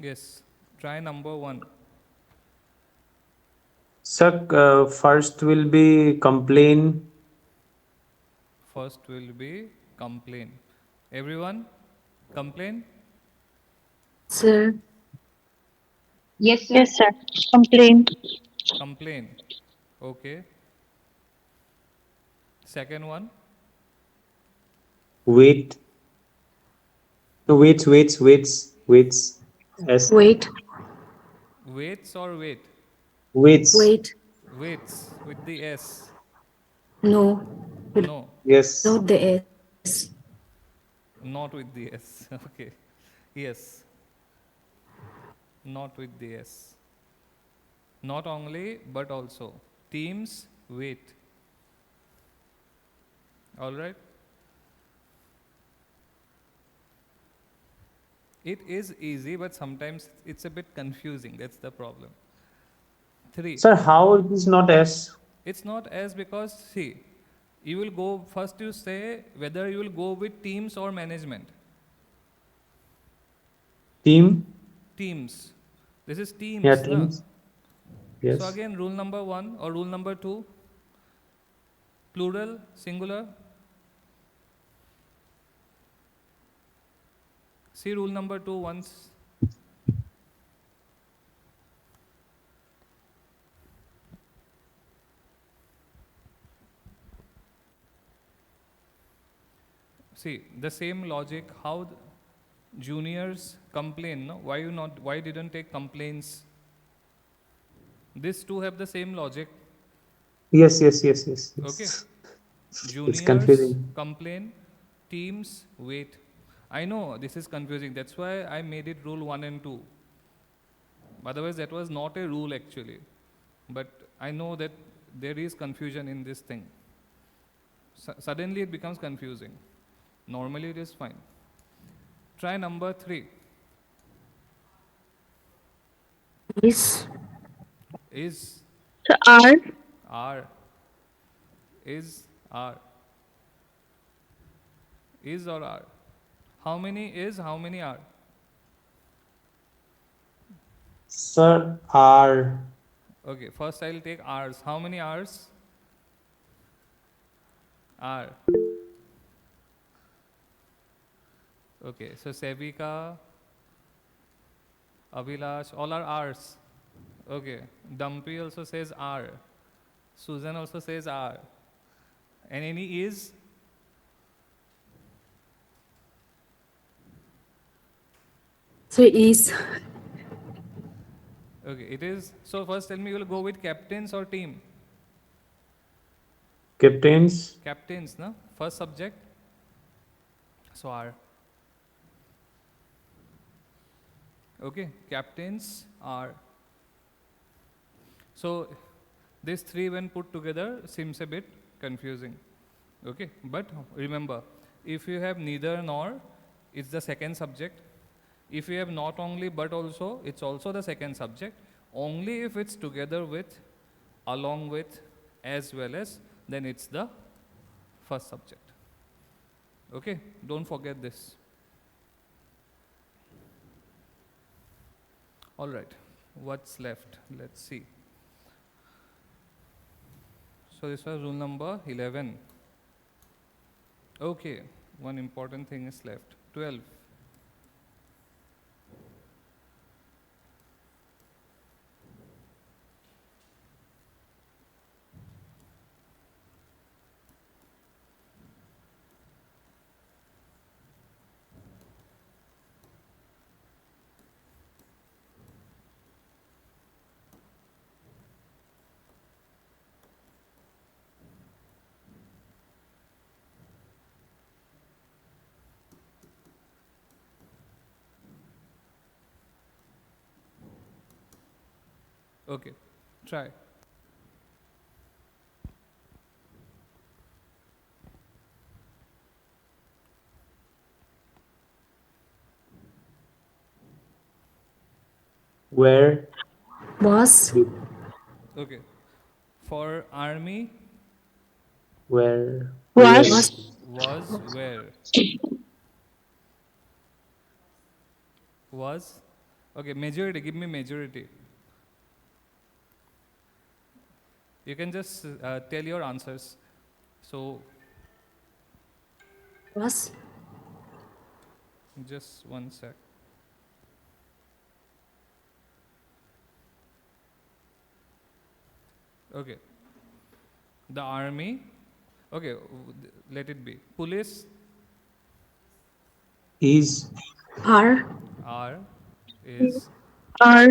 Yes, try number one. Sir first will be complain. First will be complain. Everyone, complain, Sir. Yes, sir. Yes, sir. Complain. complain. Okay. Second one, wait. Weights. S. Wait. weights or wait? Weights. Wait. Weights with the S. No. No, yes. Without the S. not with the S. Okay. Yes, not with the S. Not only, but also. Teams, wait. All right. It is easy, but sometimes it's a bit confusing. That's the problem. Three. Sir how it is not S? It's not as because, see, you will go first, you say whether you will go with teams or management. Team. Teams. This is या teams, na? Teams. So yes. again, rule number one or rule number two, plural, singular. See rule number two once. See the same logic. How juniors complain? No, why you not? Why didn't take complaints? These two have the same logic. Yes. Okay. It's Juniors confusing. complain, teams wait. I know this is confusing. That's why I made it rule 1 and 2. Otherwise, that was not a rule actually. But I know that there is confusion in this thing. Suddenly it becomes confusing. Normally it is fine. Try number 3. Is. Is, So are, are, is, are. Is or are. How many is, how many are? Sir, are. Okay, first I'll take hours. How many hours? Are. Okay, so Sevika, Abhilash, all are R's. Okay, Dumpy also says R. Susan also says R. And any is? So is. Okay, it is. So first tell me, you will go with captains or team? Captains. Captains, no? First subject. So R. Okay, captains are. So these three when put together seems a bit confusing. Okay, but remember, if you have neither nor, it's the second subject. If you have not only but also, it's also the second subject. Only if it's together with, along with, as well as, then it's the first subject. Okay, don't forget this. All right, what's left? Let's see. So this was rule number 11. Okay, one important thing is left. 12. Okay, try. Where Was. did Okay, for army, where Was. was where? Was. Okay, majority, give me majority. You can just tell your answers. So, Was. just one sec. Okay, the army. Okay, let it be. Police is Are. are is Are.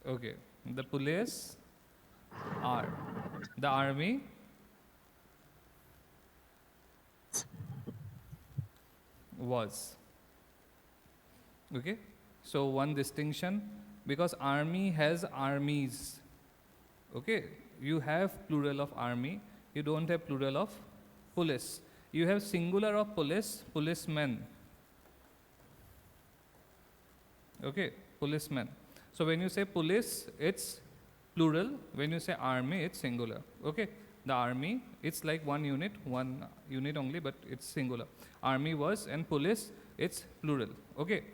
okay. The police are. The army was. Okay, so one distinction, because army has armies. Okay, you have plural of army, you don't have plural of police. You have singular of police, policemen. Okay, policemen. So when you say police, it's plural. When you say army, it's singular. Okay, the army, it's like one unit only, but it's singular. Army was, and police, it's plural. Okay.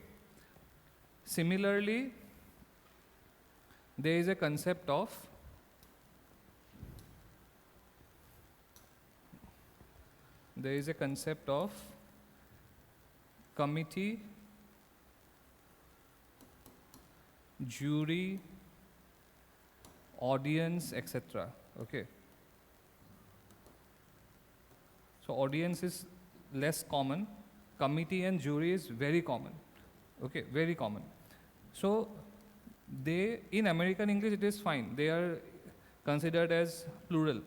Similarly, there is a concept of committee, jury, audience, etc. Okay. So audience is less common. Committee and jury is very common. Okay, very common. So they, in American English it is fine. They are considered as plural.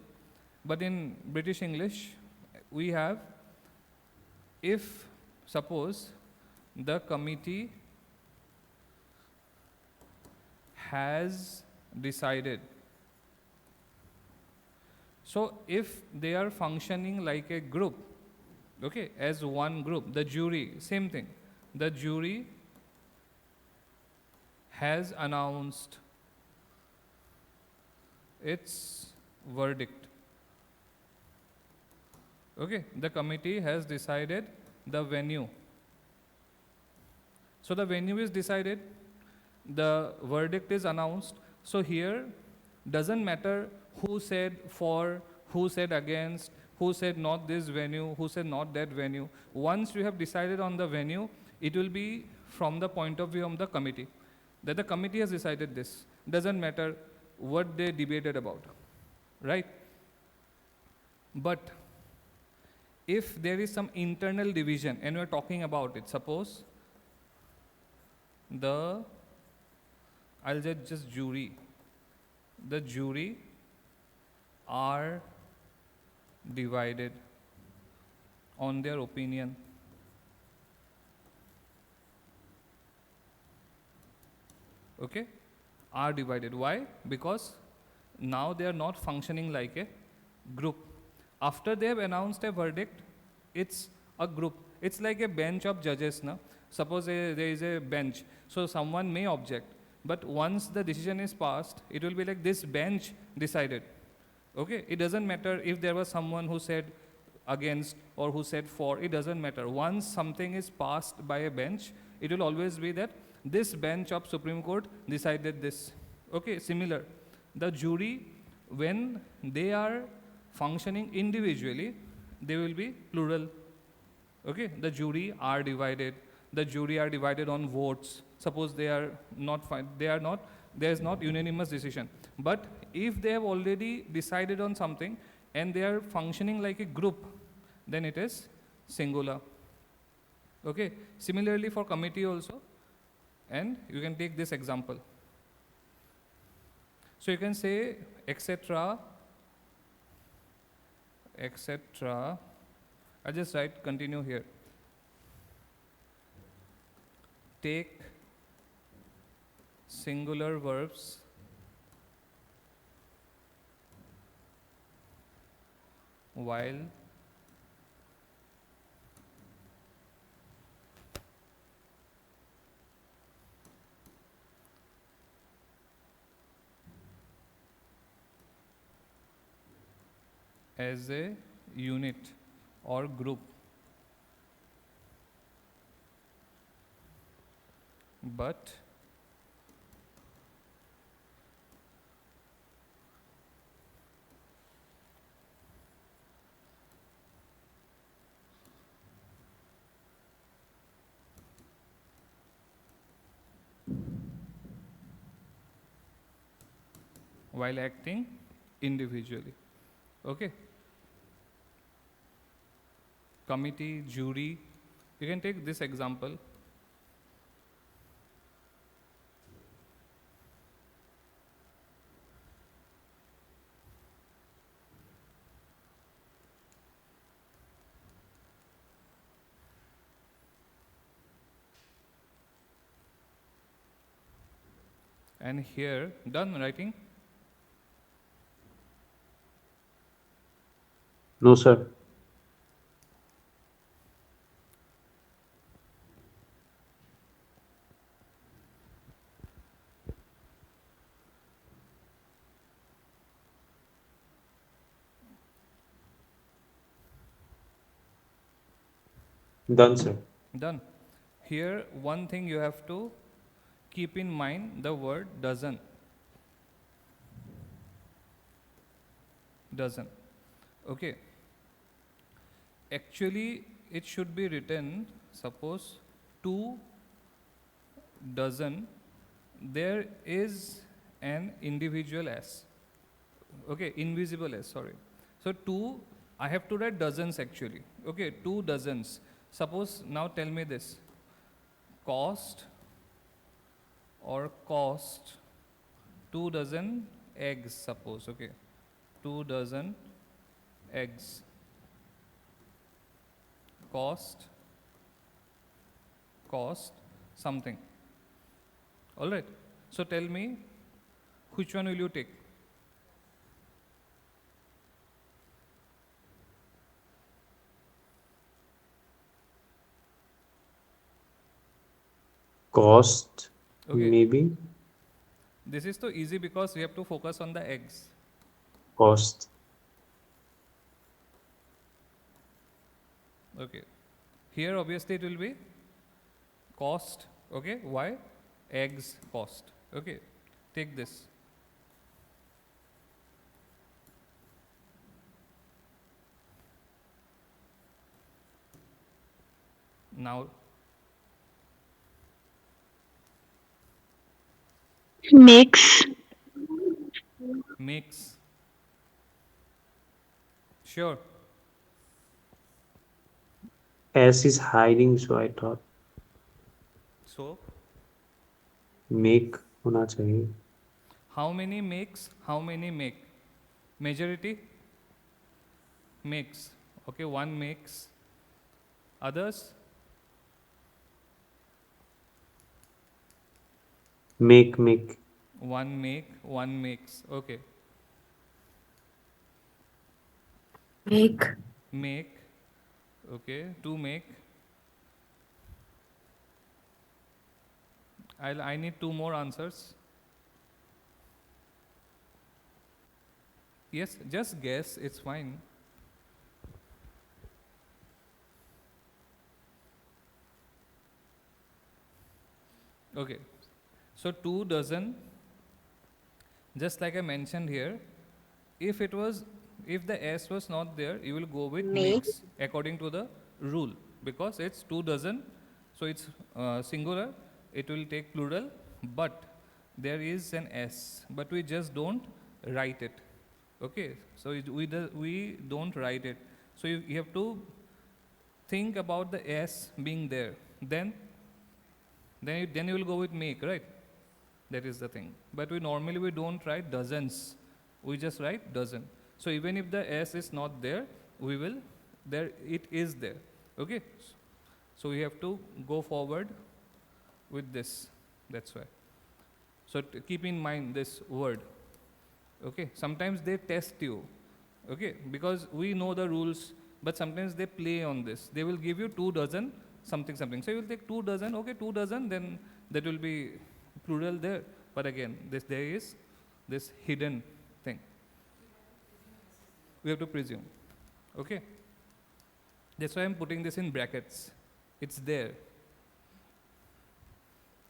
But in British English, we have, if suppose the committee has decided. So if they are functioning like a group, okay, as one group, the jury, same thing. The jury has announced its verdict. Okay, the committee has decided the venue. So the venue is decided, the verdict is announced. So here doesn't matter who said for, who said against, who said not this venue, who said not that venue. Once you have decided on the venue, it will be from the point of view of the committee, that the committee has decided this. Doesn't matter what they debated about, right? But if there is some internal division and we're talking about it, suppose the, I'll just jury, the jury are divided on their opinion. Okay, are divided. Why? Because now they are not functioning like a group. After they have announced a verdict, it's a group. It's like a bench of judges. Now, suppose there is a bench, so someone may object, but once the decision is passed, it will be like this bench decided. Okay, it doesn't matter if there was someone who said against or who said for, it doesn't matter. Once something is passed by a bench, it will always be that this bench of Supreme Court decided this. Okay, similar. The jury, when they are functioning individually, they will be plural. Okay, the jury are divided. The jury are divided on votes. Suppose they are not, there is not unanimous decision. But if they have already decided on something and they are functioning like a group, then it is singular. Okay, similarly for committee also, and you can take this example. So you can say etc. etc. I just write continue here. singular verbs while as a unit or group, but while acting individually. Okay. Committee, jury. You can take this example. And here, done writing? No, sir. Done, sir. Done. Here, one thing you have to keep in mind, the word doesn't. Doesn't. Okay. Actually, it should be written, suppose 2 dozen, there is an individual s. Okay, invisible s, sorry. So 2, I have to write dozens actually. Okay, 2 dozens. Suppose, now tell me this. Cost or cost 2 dozen eggs, suppose, okay. 2 dozen eggs. Cost something. All right. So tell me, which one will you take? Cost, Okay. maybe. This is so easy because we have to focus on the eggs. Cost. Okay. Here obviously it will be cost. Okay. Why? Eggs cost. Okay. Take this. Now Makes. makes. Sure. S is hiding, so I thought So make होना चाहिए. how many makes? How many make? Majority makes. Okay. One makes. Others? Make. One make. One makes. Okay. Make. Make. Okay. To make. I need 2 more answers. Yes, just guess, it's fine. Okay. So 2 dozen, just like I mentioned here, if the s was not there, you will go with makes according to the rule, because it's 2 dozen, so it's singular, it will take plural, but there is an s, but we just don't write it. Okay, so we don't write it. So you have to think about the s being there. Then you will go with make, right? That is the thing. But we normally don't write dozens. We just write dozen. So even if the s is not there, it is there. Okay. So we have to go forward with this. That's why. So keep in mind this word. Okay, sometimes they test you. Okay, because we know the rules, but sometimes they play on this. They will give you 2 dozen something something. So you will take 2 dozen. Okay, 2 dozen. Then that will be plural there. But again, there is this hidden thing. We have to presume. Okay. That's why I'm putting this in brackets. It's there.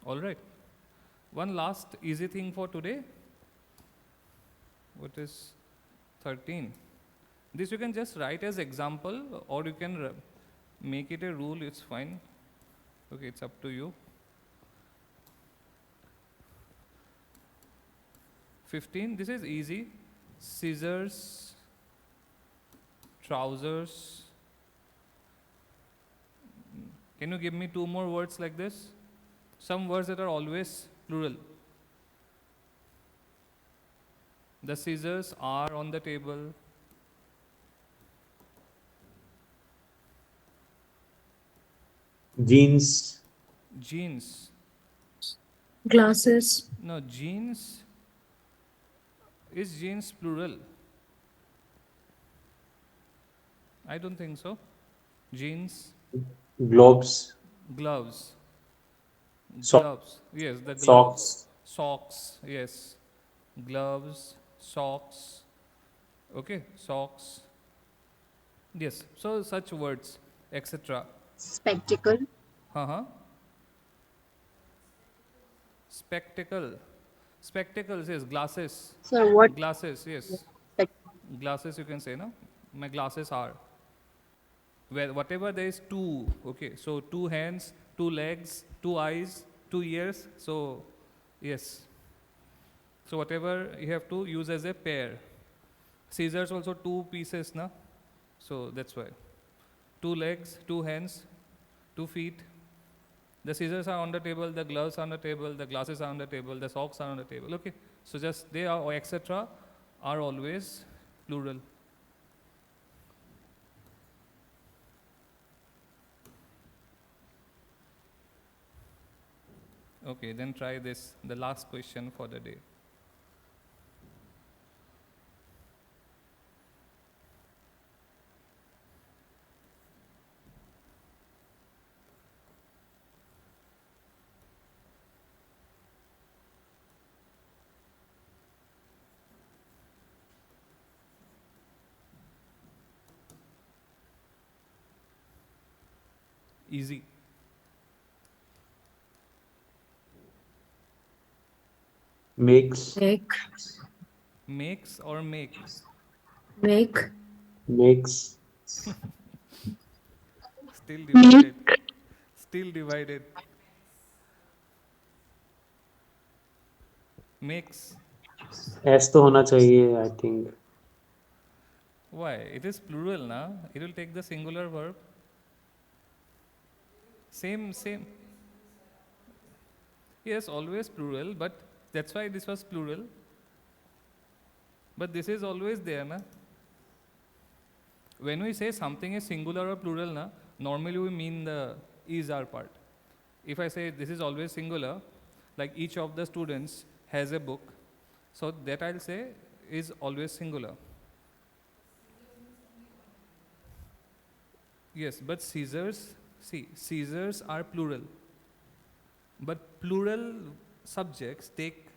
All right. One last easy thing for today. What is 13? This you can just write as example, or you can make it a rule. It's fine. Okay, it's up to you. 15. This is easy. Scissors, trousers. Can you give me 2 more words like this? Some words that are always plural. The scissors are on the table. Jeans. Jeans. Glasses. No, jeans. Is jeans plural? I don't think so. Jeans. Globes. Gloves. So- Gloves. Yes, the gloves. Socks. Socks. Yes. Gloves. Socks. Okay, socks. Yes. So such words, etc. Spectacle. Uh-huh. Spectacle. Spectacles, yes. Glasses. So what? Glasses, yes. Spec- Glasses you can say, no? My glasses are. Where whatever there is 2, okay. So 2 hands, 2 legs, 2 eyes, 2 ears. So yes. So whatever you have to use as a pair. Scissors also 2 pieces, na? So that's why. 2 legs, 2 hands, 2 feet. The scissors are on the table, the gloves are on the table, the glasses are on the table, the socks are on the table. Okay. So just they are, or etc. are always plural. Okay, then try this, the last question for the day. Easy. Makes. Make. Makes or make? Make. Makes. Still divided. Still divided. Makes. S तो होना चाहिए, I think. Why? It is plural, na? It will take the singular verb. Same. Yes, always plural, but that's why this was plural. But this is always there, na? When we say something is singular or plural, na, normally we mean the is our part. If I say this is always singular, like each of the students has a book, so that I'll say is always singular. Yes, but scissors, see, scissors are plural. But plural subjects take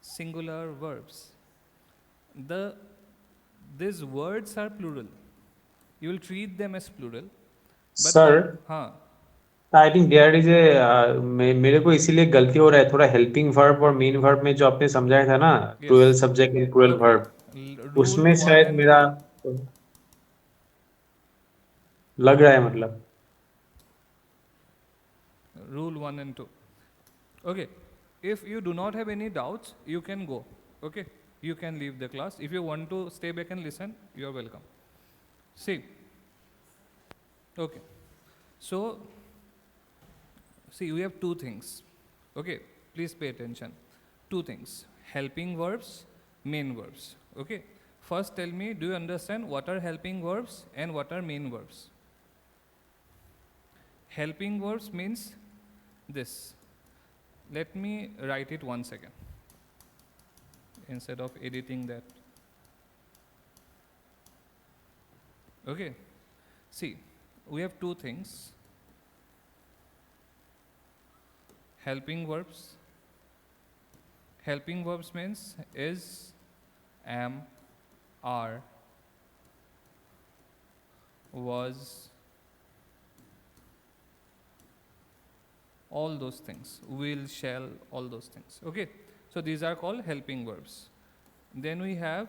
singular verbs. These words are plural. You will treat them as plural. But Sir, हाँ, I think there is a मेरे को इसीलिए गलती हो रहा है थोड़ा helping verb और मेन वर्ब में जो आपने समझाया था ना plural yes. Subject and plural Okay. Verb Rule उसमें 1 शायद and मेरा 2. लग रहा है मतलब Rule 1 and 2. Okay. If you do not have any doubts, you can go. Okay. You can leave the class. If you want to stay back and listen, you are welcome. See. Okay. So, see, we have 2 things. Okay. Please pay attention. 2 things. Helping verbs, main verbs. Okay. First tell me, do you understand what are helping verbs and what are main verbs? Helping verbs means this. Let me write it 1 second. instead of editing that. Okay, see, we have two things. Helping verbs. Helping verbs means is, am, are, was, all those things, will, shall, all those things. Okay, so these are called helping verbs. Then we have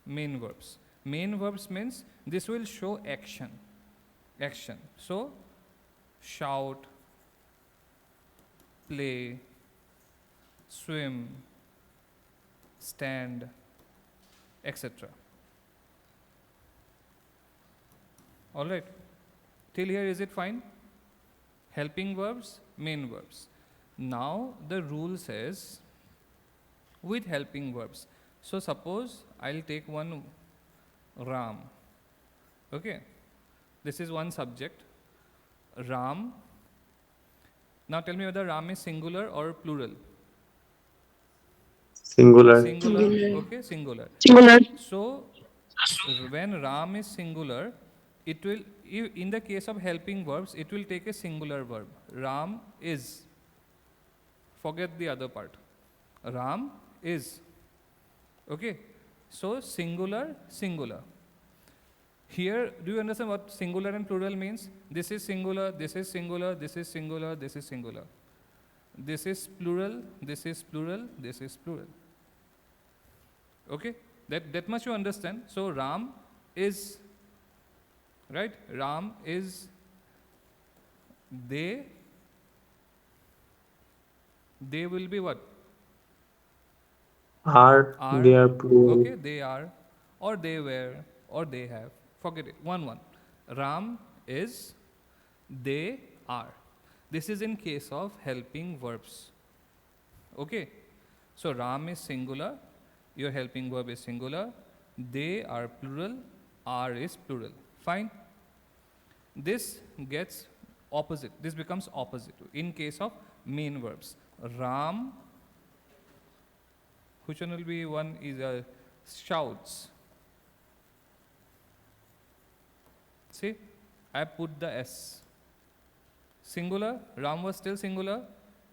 main verbs. Main verbs means this will show action. Action. So shout, play, swim, stand, etc. All right. Till here, is it fine? Helping verbs, main verbs. Now the rule says with helping verbs. So suppose I'll take one Ram. Okay. This is one subject. Ram. Now tell me whether Ram is singular or plural. Singular. Singular. Singular. Okay, singular. Singular. So when Ram is singular, it will, in the case of helping verbs, it will take a singular verb. Ram is. Forget the other part. Ram is. Okay. So singular, singular. Here, do you understand what singular and plural means? This is singular, this is singular, this is singular, this is singular. This is plural, this is plural, this is plural. Okay? That much you understand. So Ram is, right? Ram is, they will be what? Are, they are plural. Okay, they are, or they were, or they have. Forget it. One. Ram is, they are. This is in case of helping verbs. Okay. So Ram is singular, your helping verb is singular, they are plural, are is plural. Fine. This gets opposite. This becomes opposite in case of main verbs. Ram, which one will be one is shouts. See, I put the S. Singular, Ram was still singular,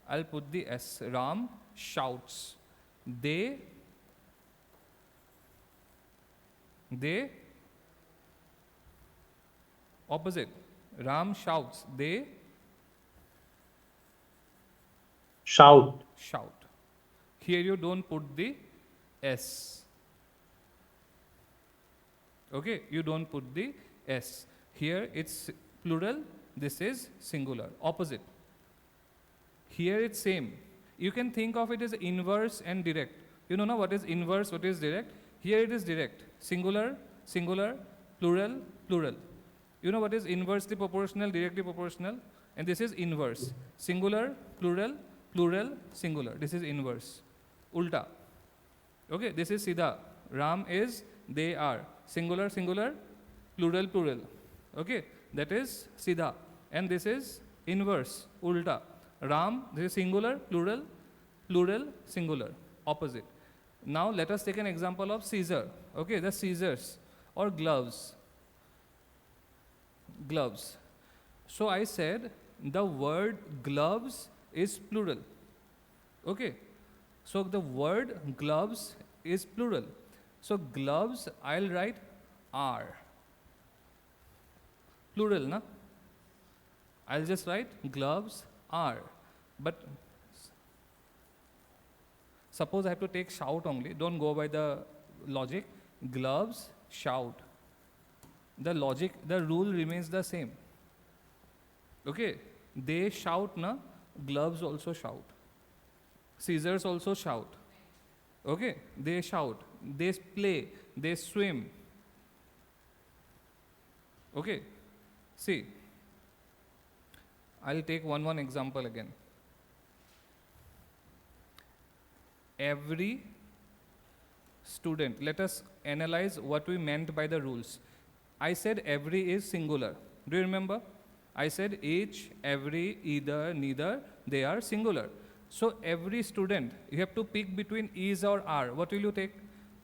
I'll put the S. Ram shouts. They opposite. Ram shouts. They Shout. shout. Here you don't put the S. Okay, you don't put the S. Here it's plural, this is singular, opposite. Here it's same. You can think of it as inverse and direct. You know now what is inverse, what is direct? Here it is direct. Singular, singular, plural, plural. You know what is inversely proportional, directly proportional? And this is inverse. Singular, plural, plural, singular. This is inverse. Ulta. Okay, this is Siddha. Ram is, they are. Singular, singular, plural, plural. Okay, that is Siddha. And this is inverse, Ulta. Ram, this is singular, plural, plural, singular. Opposite. Now let us take an example of scissor. Okay, the scissors or gloves. Gloves. So I said the word gloves is plural. Okay. So the word gloves is plural. So gloves, I'll write are. Plural, na? I'll just write gloves are. But suppose I have to take shout only. Don't go by the logic. Gloves, shout. The logic, the rule remains the same. Okay. They shout, na? Gloves also shout. Scissors also shout. Okay. They shout. They play. They swim. Okay. See. I'll take one example again. Every student. Let us analyze what we meant by the rules. I said every is singular. Do you remember? I said each, every, either, neither, they are singular. So every student, you have to pick between is or are. What will you take?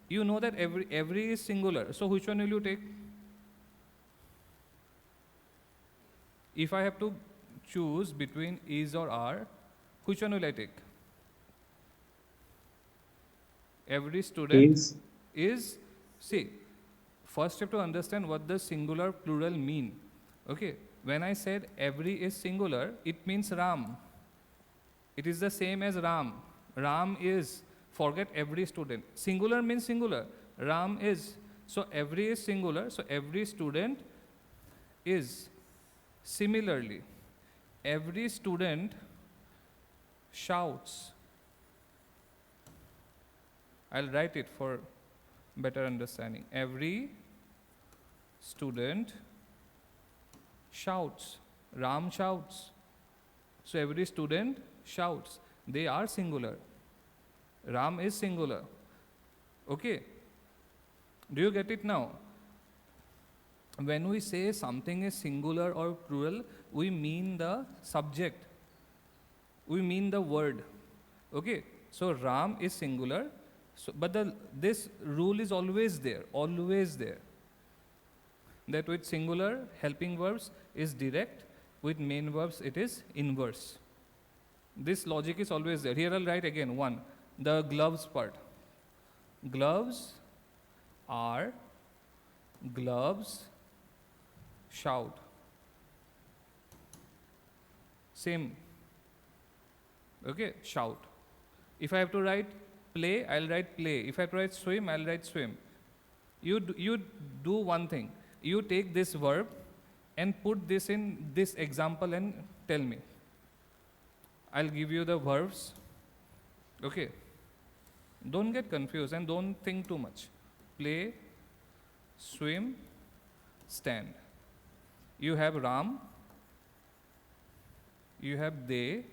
You know that every is singular. So which one will you take? If I have to choose between is or are, which one will I take? Every student is, see, first you have to understand what the singular plural mean. Okay, when I said every is singular, it means Ram. It is the same as Ram. Ram is, forget every student. Singular means singular. Ram is. So every is singular, so every student is. Similarly, every student shouts. I'll write it for better understanding. Every student shouts. Ram shouts. So every student shouts. They are singular. Ram is singular. Okay. Do you get it now? When we say something is singular or plural, we mean the subject. We mean the word. Okay. So Ram is singular. So, but this rule is always there. Always there. That with singular helping verbs is direct, with main verbs it is inverse. This logic is always there. Here I'll write again one, the gloves part. Gloves are, gloves shout. Same. Okay, shout. If I have to write play, I'll write play. If I have to write swim, I'll write swim. You do one thing. You take this verb and put this in this example and tell me. I'll give you the verbs. Okay. Don't get confused and don't think too much. Play, swim, stand. You have Ram, you have they,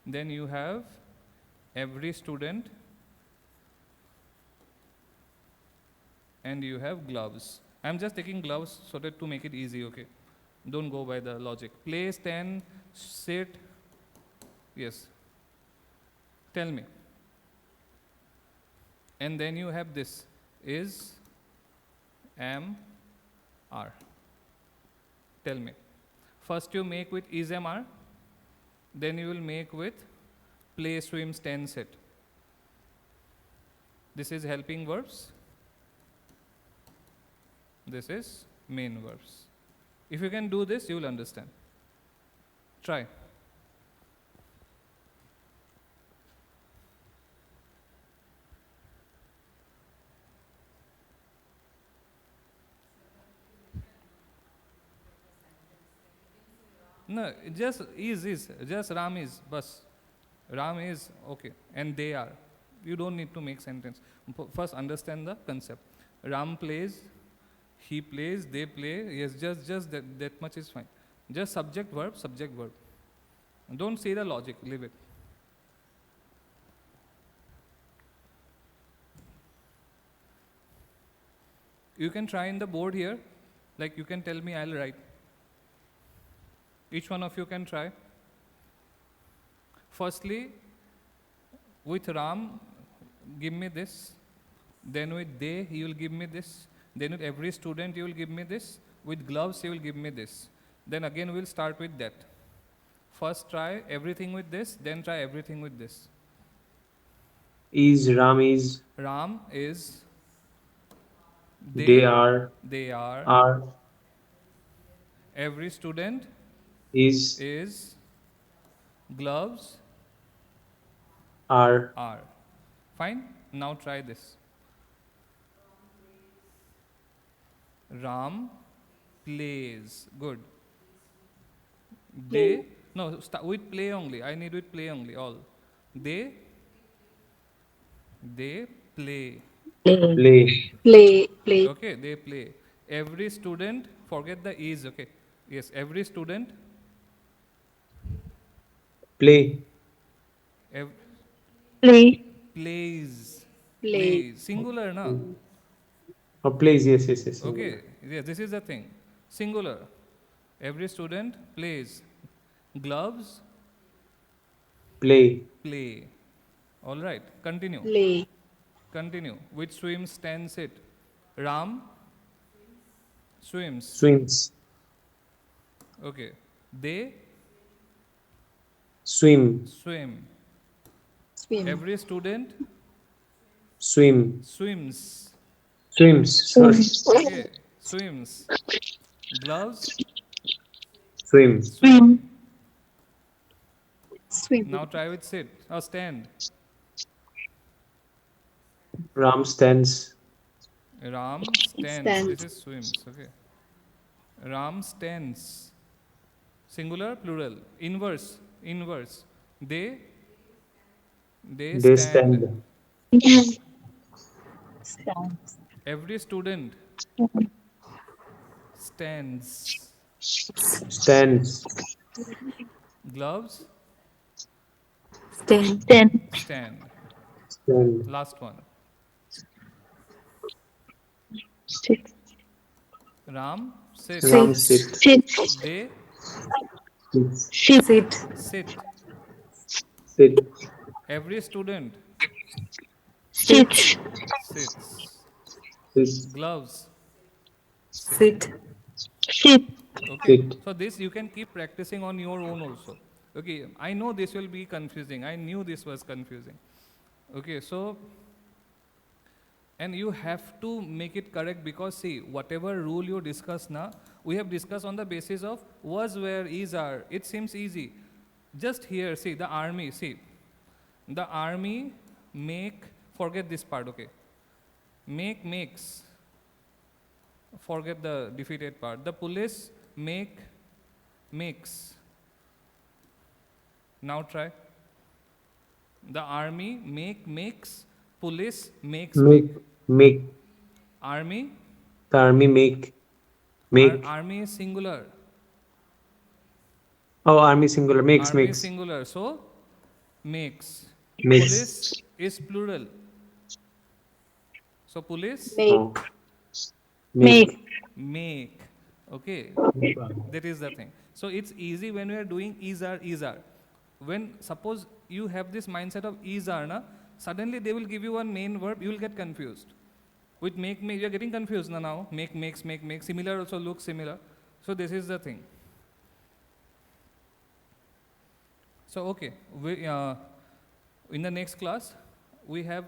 then you have every student, and you have gloves. I'm just taking gloves so that to make it easy, okay? Don't go by the logic. Play, stand, sit. Yes. Tell me. And then you have this is, am, are. Tell me. First you make with is, am, are. Then you will make with play, swim, stand, sit. This is helping verbs. This is main verbs. If you can do this, you will understand. Try. No, just is, just Ram is, bus. Ram is, okay, and they are. You don't need to make sentence. First understand the concept. Ram plays, he plays, they play. Yes, just that much is fine. Just subject, verb, subject, verb. Don't say the logic, leave it. You can try in the board here, like you can tell me, I'll write. Each one of you can try. Firstly, with Ram, give me this. Then with they, he will give me this. Then with every student, you will give me this. With gloves, he will give me this. Then again, we'll start with that. First try everything with this, then try everything with this. Is, Ram is, Ram is, they are, every student is, gloves are. Fine? Now try this. Ram plays. Good. They, no, with play only. I need with play only, all. They play. Play. Okay, they play. Every student, forget the is, okay. Yes, every student Play. Play. Plays. Play. Singular, na? Oh, plays, yes. Okay, yes, this is the thing. Singular. Every student plays. Gloves Play. Play. All right. Continue. Play. Continue. Which swims, stands, sit. Ram swims. Swims. Okay. They Swim. swim. Swim. Every student Swim. swims. Swims. Sorry. Okay. Swims. Gloves Swim. swim. Swim. Now try with sit or stand. Ram stands. Ram stands. Stand. This is swims. Okay. Ram stands. Singular, plural. Inverse. Inverse. They They stand. stand. Stand. Every student stands. Stands. Gloves Stand. stand. Stand. Last one. Sit. Ram sits. Ram sit. Sit. They Sit. sit. Sit. Every student Sit. sits. Sit. Gloves sit. Sit. Sit. Okay. Sit. So this you can keep practicing on your own also. Okay. I know this will be confusing. I knew this was confusing. Okay. So and you have to make it correct because see whatever rule you discuss now we have discussed on the basis of was, where, is, are. It seems easy. Just here see the army. See the army forget this part. Okay. Makes. Forget the defeated part. The police makes. Now try. The army makes. Police makes. Make. Army. The army make. Army is singular. Oh, army singular. Army is Makes. singular. So makes. Makes. Police is plural. So police Make. Oh. Make. make. Okay. That is the thing. So it's easy when we are doing is are. When suppose you have this mindset of is are na, suddenly they will give you one main verb, you will get confused. With make, you are getting confused now. Make, makes, make. Similar also looks similar. So this is the thing. So okay, we, in the next class, we have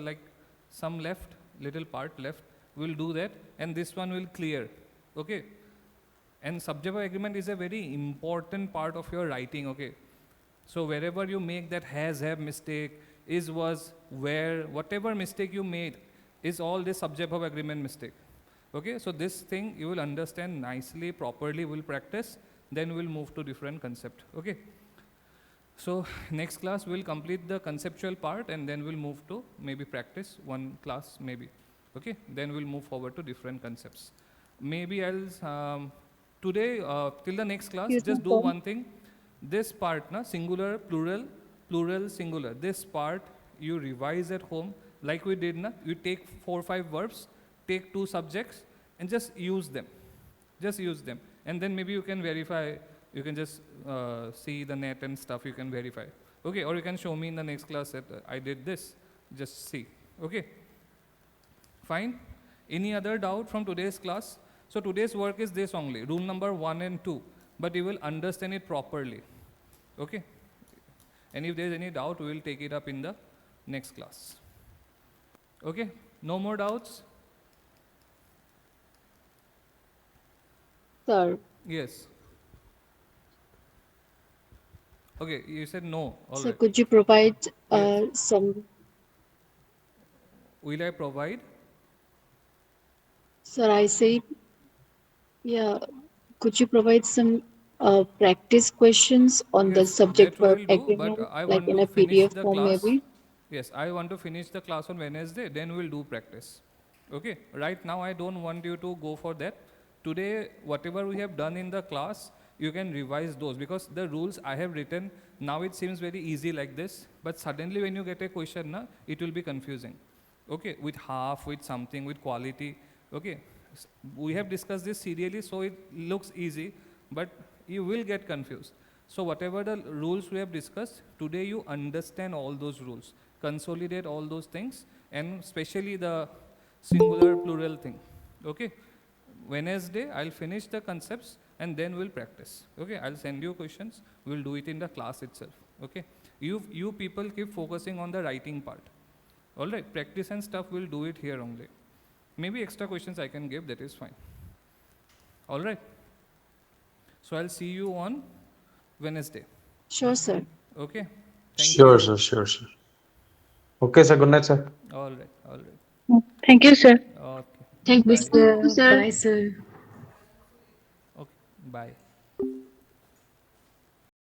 like some little part left. We'll do that, and this one will clear. Okay. And subject-verb agreement is a very important part of your writing. Okay. So wherever you make that has, have mistake, is, was, where, whatever mistake you made, is all this subject-verb agreement mistake. Okay. So this thing you will understand nicely, properly. We'll practice. Then we'll move to different concept. Okay. So next class we'll complete the conceptual part and then we'll move to maybe practice one class maybe. Okay, then we'll move forward to different concepts. Maybe I'll today till the next class just do one thing. This part na singular, plural, plural, singular. This part you revise at home like we did na. You take 4 or 5 verbs, take 2 subjects and just use them. Just use them and then maybe you can verify. You can just see the net and stuff, you can verify. Okay, or you can show me in the next class that I did this. Just see. Okay. Fine. Any other doubt from today's class? So today's work is this only, rule number 1 and 2. But you will understand it properly. Okay. And if there is any doubt, we will take it up in the next class. Okay. No more doubts? Sir. Yes. Okay, you said no. All So right. could you provide Yes. some? Will I provide? Sir, I said, yeah. Could you provide some practice questions on the Yes, subject that we verb will do, but agreement, I like want in to a finish PDF the form, class. maybe? Yes, I want to finish the class on Wednesday, then we'll do practice. Okay, right now I don't want you to go for that. Today, whatever we have done in the class, you can revise those because the rules I have written, now it seems very easy like this, but suddenly when you get a question, na, it will be confusing. Okay, with half, with something, with quality. Okay, we have discussed this serially, so it looks easy, but you will get confused. So whatever the rules we have discussed, today you understand all those rules, consolidate all those things, and especially the singular plural thing. Okay? Wednesday, I'll finish the concepts and then we'll practice. Okay? I'll send you questions. We'll do it in the class itself. Okay? You people keep focusing on the writing part. All right? Practice and stuff, we'll do it here only. Maybe extra questions I can give, that is fine. All right? So I'll see you on Wednesday. Sure, sir. Okay? Thank Sure, you. sir. Sure, sir. Okay, sir. Good night, sir. All right. All right. Thank you, sir. Okay. Thank you, Bye. sir. Sir. Bye, sir. Okay. Bye.